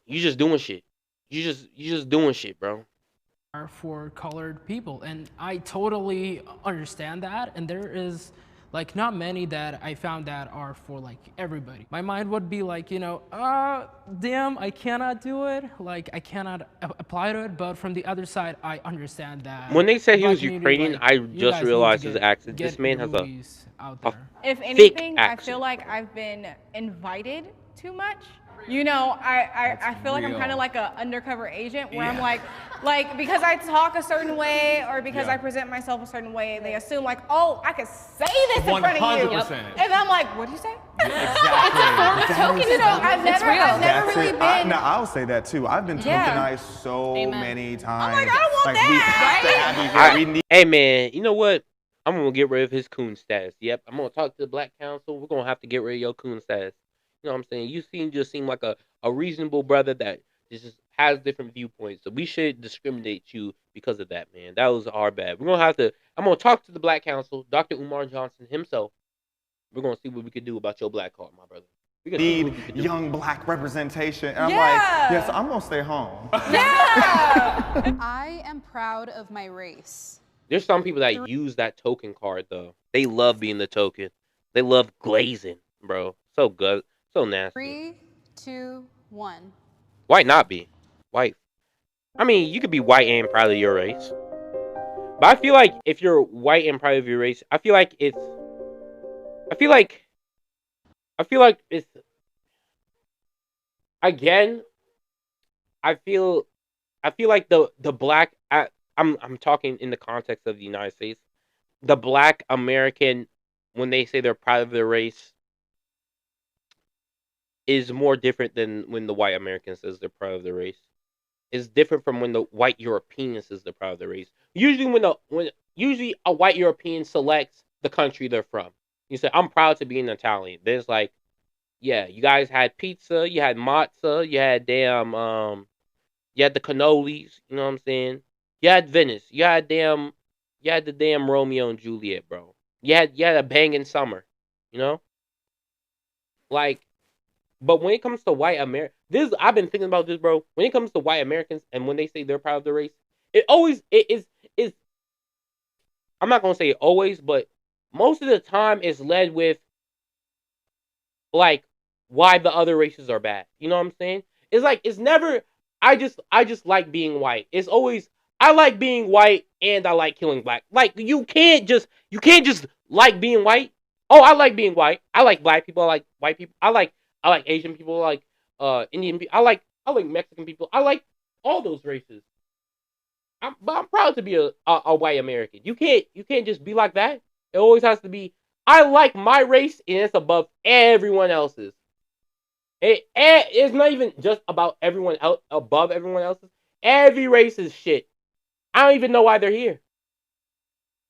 You just doing shit. You just doing shit, bro. Are for colored people, and I totally understand that, and there is like not many that I found that are for like everybody. My mind would be like, you know, damn, I cannot do it, like I cannot apply to it, but from the other side I understand that. When they said he was Ukrainian, like, I just realized his accent. This man has a if anything, I feel like I've been invited too much. You know, I feel like I'm kind of like an undercover agent where I'm like because I talk a certain way or because I present myself a certain way, they assume like, oh, I could say this in front of you. 100%. And I'm like, what do you say? Exactly. It's a form of tokenism. I've never really been. No, I'll say that too. I've been tokenized so many times. I'm like, I don't want that. We have to have you here. Hey man, you know what? I'm gonna get rid of his coon status. Yep, I'm gonna talk to the Black Council. We're gonna have to get rid of your coon status. You know what I'm saying? You seem like a reasonable brother that just has different viewpoints. So we should discriminate you because of that, man. That was our bad. I'm gonna talk to the Black Council, Dr. Umar Johnson himself. We're gonna see what we can do about your black card, my brother. We need young black representation. And I'm like, yes, I'm gonna stay home. Yeah. I am proud of my race. There's some people that use that token card though. They love being the token. They love glazing, bro. So good. So nasty. 3, 2, 1. White not be. White. I mean, you could be white and proud of your race. But I feel like if you're white and proud of your race, I feel like it's again, I feel like the black I'm talking in the context of the United States. The Black American, when they say they're proud of their race, is more different than when the white American says they're proud of their race. It's different from when the white European says they're proud of their race. Usually usually a white European selects the country they're from. You say, I'm proud to be an Italian. Then it's like, yeah, you guys had pizza, you had matzah, you had you had the cannolis, you know what I'm saying? You had Venice, you had the damn Romeo and Juliet, bro. You had a banging summer, you know? Like, but when it comes to white America, I've been thinking about this, bro. When it comes to white Americans and when they say they're proud of their race, it is. I'm not gonna say always, but most of the time it's led with like why the other races are bad. You know what I'm saying? It's like it's never. I just like being white. It's always I like being white and I like killing black. Like you can't just like being white. Oh, I like being white. I like black people. I like white people. I like Asian people. I like Indian people. I like Mexican people. I like all those races. But I'm proud to be a white American. You can't just be like that. It always has to be I like my race and it's above everyone else's. It's not even just about everyone else above everyone else's. Every race is shit. I don't even know why they're here.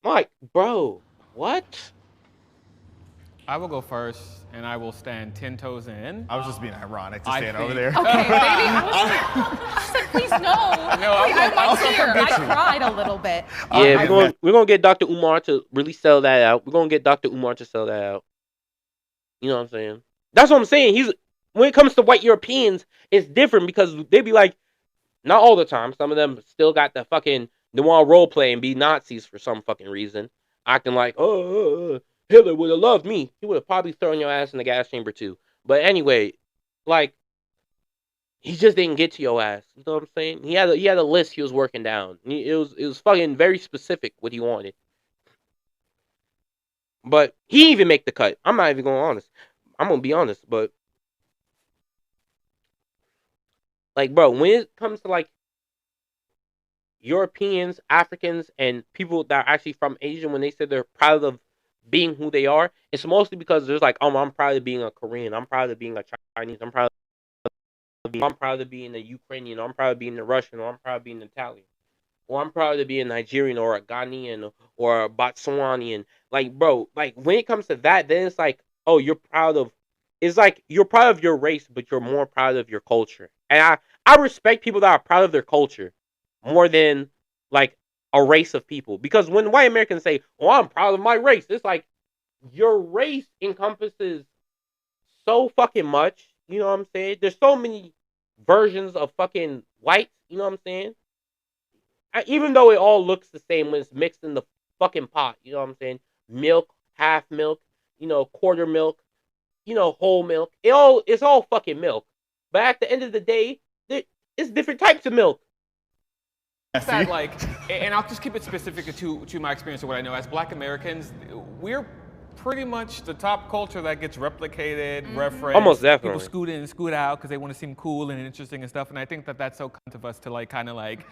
I'm like, bro, what? I will go first, and I will stand 10 toes in. I was just being ironic to stand over there. Okay, baby. I said, please no. I'm here. I cried a little bit. Yeah, we're gonna get Dr. Umar to really sell that out. We're gonna get Dr. Umar to sell that out. You know what I'm saying? That's what I'm saying. When it comes to white Europeans, it's different because they be like, not all the time. Some of them still got the fucking they want to role play and be Nazis for some fucking reason, acting like, oh, Hitler would have loved me. He would have probably thrown your ass in the gas chamber too. But anyway, like, he just didn't get to your ass. You know what I'm saying? He had a list he was working down. It was fucking very specific what he wanted. But he didn't even make the cut. I'm not even gonna be honest, but like, bro, when it comes to like Europeans, Africans, and people that are actually from Asia, when they say they're proud of being who they are, it's mostly because there's like, oh, I'm proud of being a Korean, I'm proud of being a Chinese, I'm proud of being a Ukrainian, or I'm proud of being a Russian, or I'm proud of being Italian, or I'm proud of being Nigerian, or a Ghanaian, or a Botswanian. Like, bro, like when it comes to that, then it's like, oh, it's like you're proud of your race, but you're more proud of your culture. And I respect people that are proud of their culture more than like a race of people. Because when white Americans say, oh, I'm proud of my race, it's like your race encompasses so fucking much. You know what I'm saying? There's so many versions of fucking whites. You know what I'm saying? Even though it all looks the same when it's mixed in the fucking pot. You know what I'm saying? Milk, half milk, quarter milk, whole milk. It's all fucking milk. But at the end of the day, it's different types of milk. That, like, and I'll just keep it specific to my experience of what I know. As Black Americans, we're pretty much the top culture that gets replicated, referenced. Almost definitely. People scoot in and scoot out because they want to seem cool and interesting and stuff. And I think that that's so kind of us to like kind of like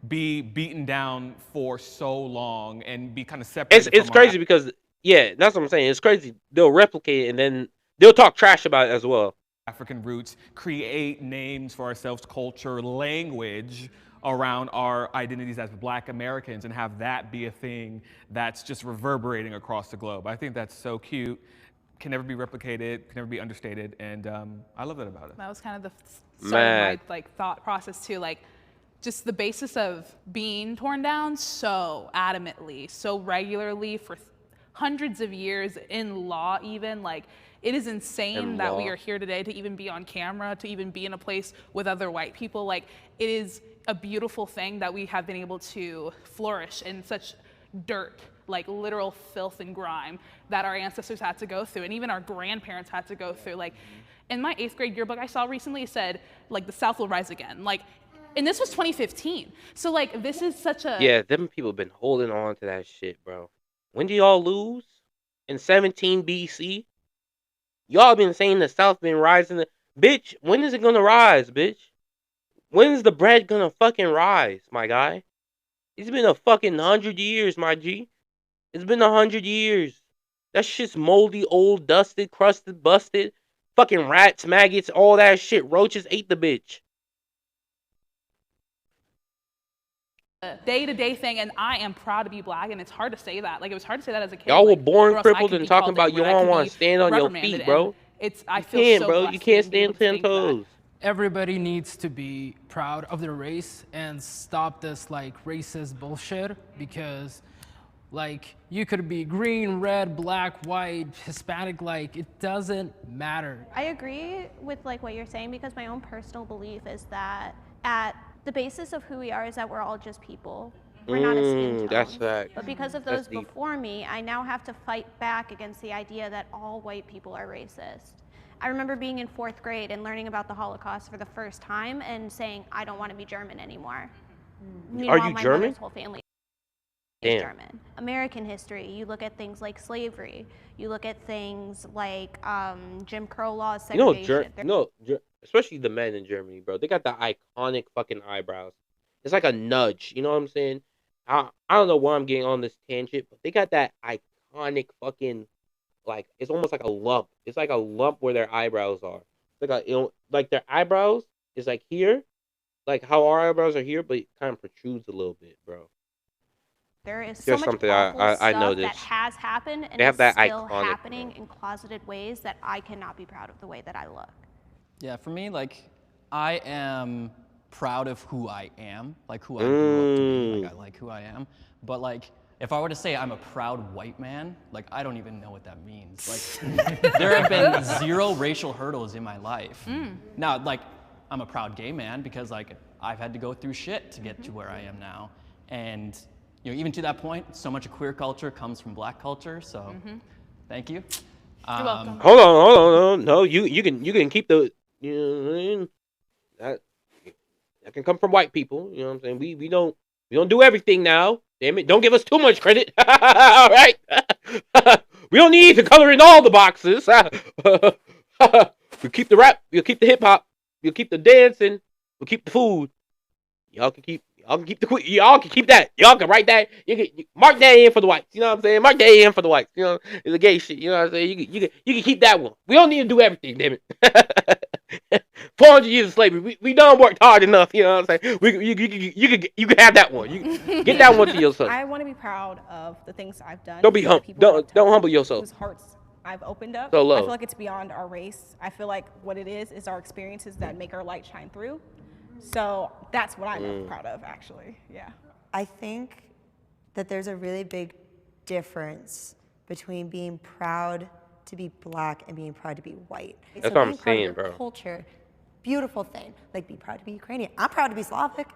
be beaten down for so long and be kind of separated. It's crazy because that's what I'm saying. It's crazy. They'll replicate it and then they'll talk trash about it as well. African roots, create names for ourselves, culture, language around our identities as Black Americans and have that be a thing that's just reverberating across the globe. I think that's so cute, can never be replicated, can never be understated, and I love that about it. That was kind of the start of my like thought process too, like just the basis of being torn down so adamantly, so regularly for hundreds of years in law even, like it is insane that we are here today to even be on camera, to even be in a place with other white people. Like it is a beautiful thing that we have been able to flourish in such dirt, like literal filth and grime that our ancestors had to go through and even our grandparents had to go through. Like in my 8th grade yearbook I saw recently, it said like the South will rise again. Like, and this was 2015. So like this is such a... Yeah, them people been holding on to that shit, bro. When did y'all lose? In 17 BC? Y'all been saying the South been rising. Bitch, when is it gonna rise, bitch? When is the bread gonna fucking rise, my guy? It's been a fucking 100 years, my G. It's been 100 years. That shit's moldy, old, dusted, crusted, busted. Fucking rats, maggots, all that shit. Roaches ate the bitch. Day-to-day thing, and I am proud to be Black, and it's hard to say that. Like, it was hard to say that as a kid. Y'all were like, born crippled and talking about you don't want to stand on your feet, bro. I feel so bro. blessed You can't to be able stand to 10 toes. Everybody needs to be proud of their race and stop this like racist bullshit, because like you could be green, red, black, white, Hispanic, like it doesn't matter. I agree with like what you're saying, because my own personal belief is that at the basis of who we are is that we're all just people. We're not a skin tone. That's fact. But because of those before me, I now have to fight back against the idea that all white people are racist. I remember being in 4th grade and learning about the Holocaust for the first time and saying, I don't want to be German anymore. Meanwhile, Are you my German? mother's whole family is German. American history, you look at things like slavery, you look at things like Jim Crow laws, segregation. Especially the men in Germany, bro. They got the iconic fucking eyebrows. It's like a nudge, you know what I'm saying? I don't know why I'm getting on this tangent, but they got that iconic fucking, like, it's almost like a lump. It's like a lump where their eyebrows are. like their eyebrows is like here, like how our eyebrows are here, but it kind of protrudes a little bit, bro. There is so There's much something awful I stuff noticed. that has happened and They have is that still iconic, happening bro. in closeted ways that I cannot be proud of the way that I look. Yeah, for me, like, I am proud of who I am, like who I grew up to be. Like, I like who I am. But like, if I were to say I'm a proud white man, like, I don't even know what that means. Like, there have been 0 racial hurdles in my life. Now, like, I'm a proud gay man because like I've had to go through shit to get to where I am now. And you know, even to that point, so much of queer culture comes from black culture. So, thank you. You're welcome. Hold on. No, you can keep the, you know what I mean? That can come from white people. You know what I'm saying? We don't do everything now. Damn it! Don't give us too much credit. All right. We don't need to color in all the boxes. We keep the rap. We'll keep the hip hop. We'll keep the dancing. We'll keep the food. Y'all can keep that. Y'all can write that. You mark that in for the whites. You know what I'm saying? Mark that in for the whites. You know, it's a gay shit. You know what I'm saying? You can keep that one. We don't need to do everything, damn it. 400 years of slavery. We done worked hard enough. You know what I'm saying? You can have that one. You get that one to yourself. I want to be proud of the things I've done. Don't be don't humble yourself. Whose hearts I've opened up. So low. I feel like it's beyond our race. I feel like what it is our experiences that make our light shine through. So that's what I'm proud of, actually. Yeah. I think that there's a really big difference between being proud to be black and being proud to be white. That's what I'm saying, bro. Culture, beautiful thing. Like, be proud to be Ukrainian. I'm proud to be Slavic.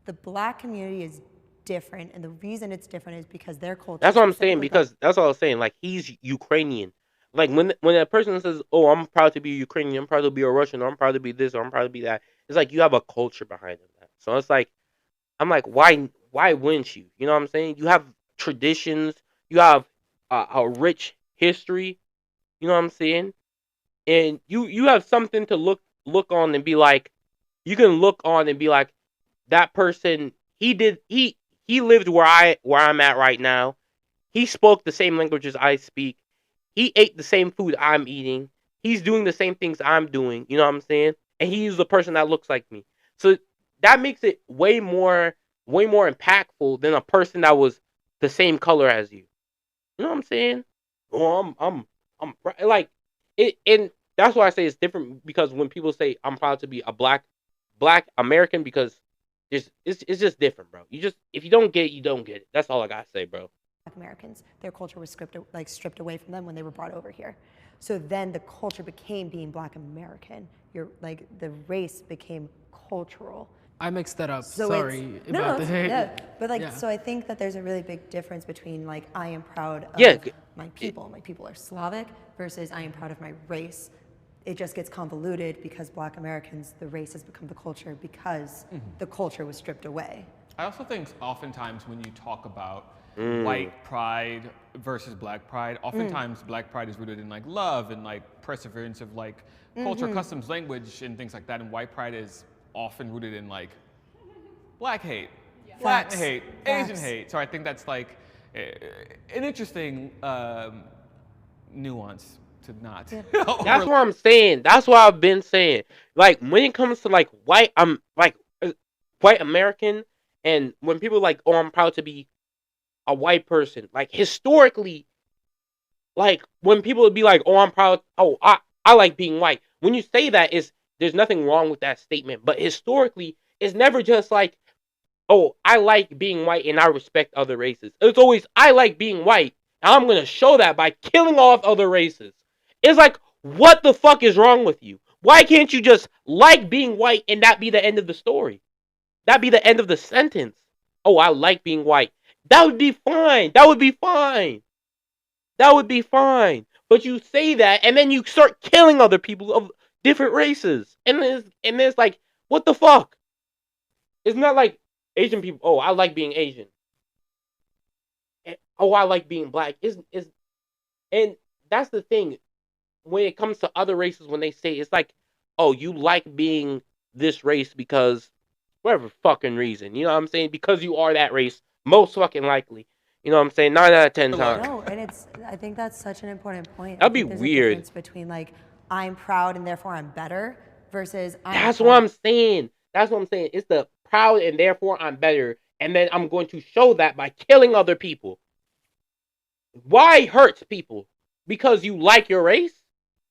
The black community is different, and the reason it's different is because their culture. That's what I'm saying. Because that's what I was saying. Like, he's Ukrainian. Like when a person says, "Oh, I'm proud to be Ukrainian. I'm proud to be a Russian. Or I'm proud to be this. Or I'm proud to be that." It's like you have a culture behind that. So it's like, I'm like, why wouldn't you? You know what I'm saying? You have traditions. You have a rich history. You know what I'm saying? And you have something to look on and be like, you can look on and be like, that person, he lived where I'm at right now. He spoke the same languages I speak. He ate the same food I'm eating. He's doing the same things I'm doing. You know what I'm saying? And he's the person that looks like me. So that makes it way more impactful than a person that was the same color as you. You know what I'm saying? Oh, I'm like it, and that's why I say it's different, because when people say I'm proud to be a black American, because it's just different, bro. If you don't get it, you don't get it. That's all I gotta say, bro. Black Americans, their culture was stripped away from them when they were brought over here. So then the culture became being Black American. The race became cultural. I mixed that up. So Sorry about that. Yeah, but Yeah. so I think that there's a really big difference between I am proud of my people. My people are Slavic versus I am proud of my race. It just gets convoluted because Black Americans, the race has become the culture because the culture was stripped away. I also think oftentimes when you talk about white pride versus black pride, oftentimes black pride is rooted in love and perseverance of culture, customs, language, and things like that, and white pride is often rooted in black hate, Latin hate, Asian hate. So I think that's an interesting nuance to not. Yeah. That's what I'm saying. That's what I've been saying. When it comes to white, white American, and when people oh, I'm proud to be a white person. Historically, when people would be oh, I'm proud. Oh, I like being white. When you say that, there's nothing wrong with that statement. But historically, it's never just oh, I like being white and I respect other races. It's always, I like being white, and I'm going to show that by killing off other races. It's what the fuck is wrong with you? Why can't you just like being white and that be the end of the story? That be the end of the sentence. Oh, I like being white. That would be fine. That would be fine. That would be fine. But you say that, and then you start killing other people of different races. And it's what the fuck? It's not Asian people. Oh, I like being Asian. Oh, I like being black. And that's the thing. When it comes to other races, when they say it's oh, you like being this race because whatever fucking reason. You know what I'm saying? Because you are that race, most fucking likely. You know what I'm saying? 9 out of 10 times. No, and I think that's such an important point. That'd be weird. Between I'm proud and therefore I'm better versus That's what I'm saying. That's what I'm saying. It's the proud and therefore I'm better. And then I'm going to show that by killing other people. Why hurt people? Because you like your race?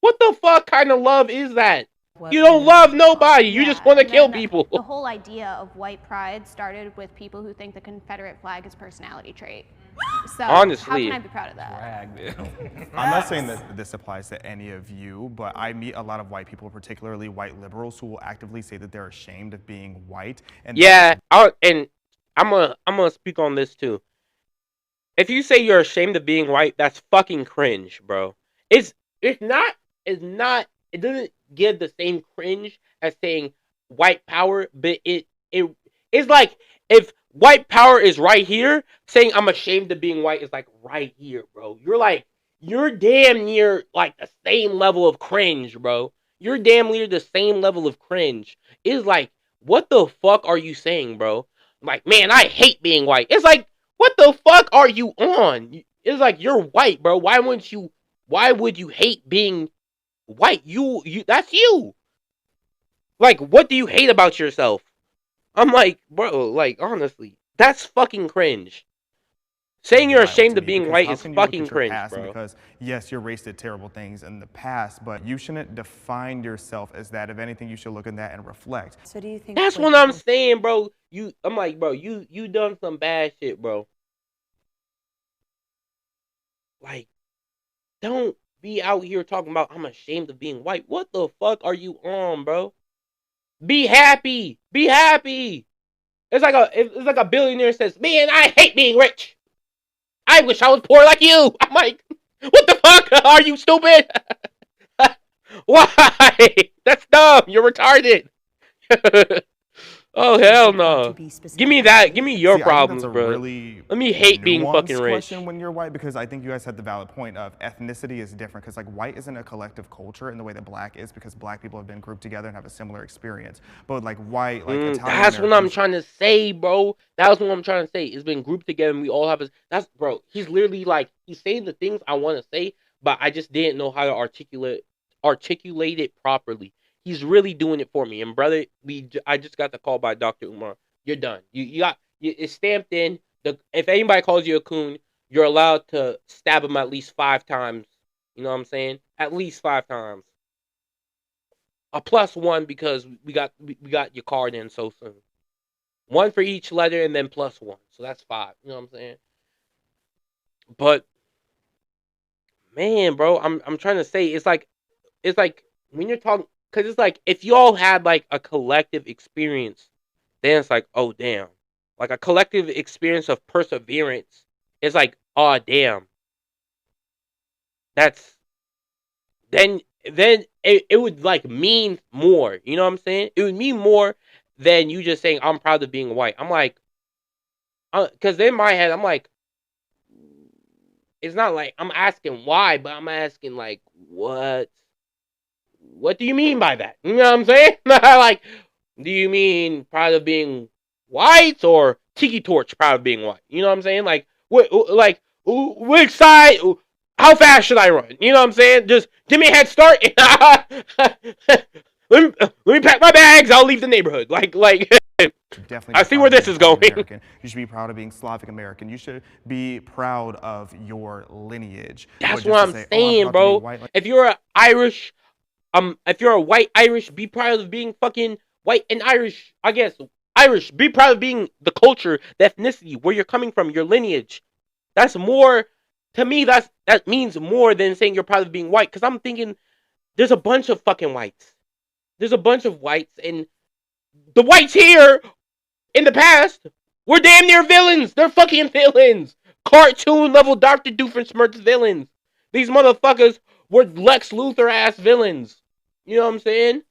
What the fuck kind of love is that? You don't love nobody. You just want to kill people. The whole idea of white pride started with people who think the Confederate flag is a personality trait. So honestly, how can I be proud of that? I'm not saying that this applies to any of you, but I meet a lot of white people, particularly white liberals, who will actively say that they're ashamed of being white. And and I'm gonna speak on this too. If you say you're ashamed of being white, that's fucking cringe, bro. It doesn't give the same cringe as saying white power, but it's like if white power is right here, saying I'm ashamed of being white is like right here, bro. You're damn near like the same level of cringe, bro. You're damn near the same level of cringe. It's like, what the fuck are you saying, bro? Like, man, I hate being white. It's like, what the fuck are you on? It's like, you're white, bro. Why would you hate being white? That's you. Like, what do you hate about yourself? I'm like, bro, like, honestly, that's fucking cringe. Saying you're ashamed of being white is fucking cringe, bro. Because, yes, your race did terrible things in the past, but you shouldn't define yourself as that. If anything, you should look at that and reflect. So do you think that's what I'm saying, bro? I'm like, bro, you done some bad shit, bro. Like, don't be out here talking about I'm ashamed of being white. What the fuck are you on, bro? Be happy. Be happy. It's like a billionaire says, man, I hate being rich. I wish I was poor like you. I'm like, what the fuck? Are you stupid? Why? That's dumb. You're retarded. Oh, hell no. Give me that. Give me your problems, bro. Really let me hate being fucking rich. Question when you're white, because I think you guys had the valid point of ethnicity is different, because like white isn't a collective culture in the way that black is, because black people have been grouped together and have a similar experience. But like white, like Italian, that's what I'm trying to say, bro. That's what I'm trying to say. It's been grouped together and we all have bro. He's literally like, he's saying the things I want to say, but I just didn't know how to articulate it properly. He's really doing it for me. And brother, I just got the call by Dr. Umar. You're done. It's stamped in. If anybody calls you a coon, you're allowed to stab him at least 5 times. You know what I'm saying? At least 5 times. A +1 because we got your card in so soon. 1 for each letter and then +1. So that's 5. You know what I'm saying? But man, bro, I'm trying to say it's like when you're talking. Because it's like, if you all had, like, a collective experience, then it's like, oh, damn. Like, a collective experience of perseverance, it's like, oh, damn. Then it would, like, mean more. You know what I'm saying? It would mean more than you just saying, I'm proud of being white. I'm like, because in my head, I'm like, it's not like I'm asking why, but I'm asking, like, what? What do you mean by that? You know what I'm saying? Like, do you mean proud of being white or Tiki Torch proud of being white? You know what I'm saying? Like, which side? How fast should I run? You know what I'm saying? Just give me a head start. let me pack my bags. I'll leave the neighborhood. Like. I see where this is going. You should be proud of being Slavic American. You should be proud of your lineage. That's what I'm saying, bro. If you're Irish. If you're a white Irish, be proud of being fucking white and Irish. I guess Irish, be proud of being the culture, the ethnicity, where you're coming from, your lineage. That's more, to me, that means more than saying you're proud of being white. Because I'm thinking, there's a bunch of fucking whites. There's a bunch of whites, and the whites here, in the past, were damn near villains. They're fucking villains. Cartoon level Dr. Doofenshmirtz villains. These motherfuckers were Lex Luthor ass villains. You know what I'm saying?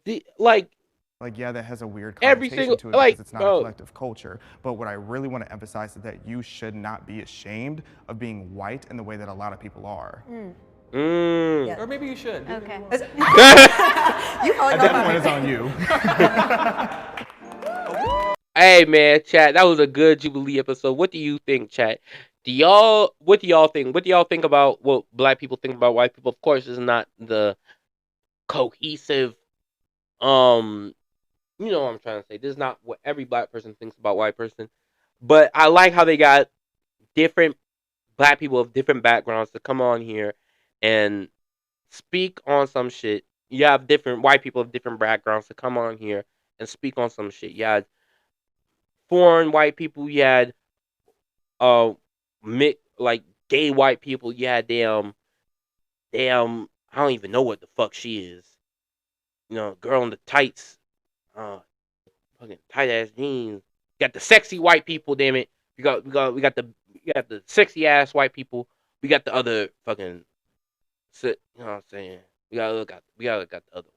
Yeah, that has a weird connotation to it because it's not a collective culture. But what I really want to emphasize is that you should not be ashamed of being white in the way that a lot of people are. Yeah. Or maybe you should. Okay. At that point, it's on you. Hey, man, chat. That was a good Jubilee episode. What do you think, chat? what do y'all think? What do y'all think about what black people think about white people? Of course, it's not the cohesive. You know what I'm trying to say. This is not what every black person thinks about white person, but I like how they got different black people of different backgrounds to come on here and speak on some shit. You have different white people of different backgrounds to come on here and speak on some shit. You had foreign white people. You had like gay white people. You had damn. I don't even know what the fuck she is. You know, girl in the tights, fucking tight ass jeans. You got the sexy white people. Damn it. We got the sexy ass white people. We got the other fucking. You know what I'm saying? We gotta look at the other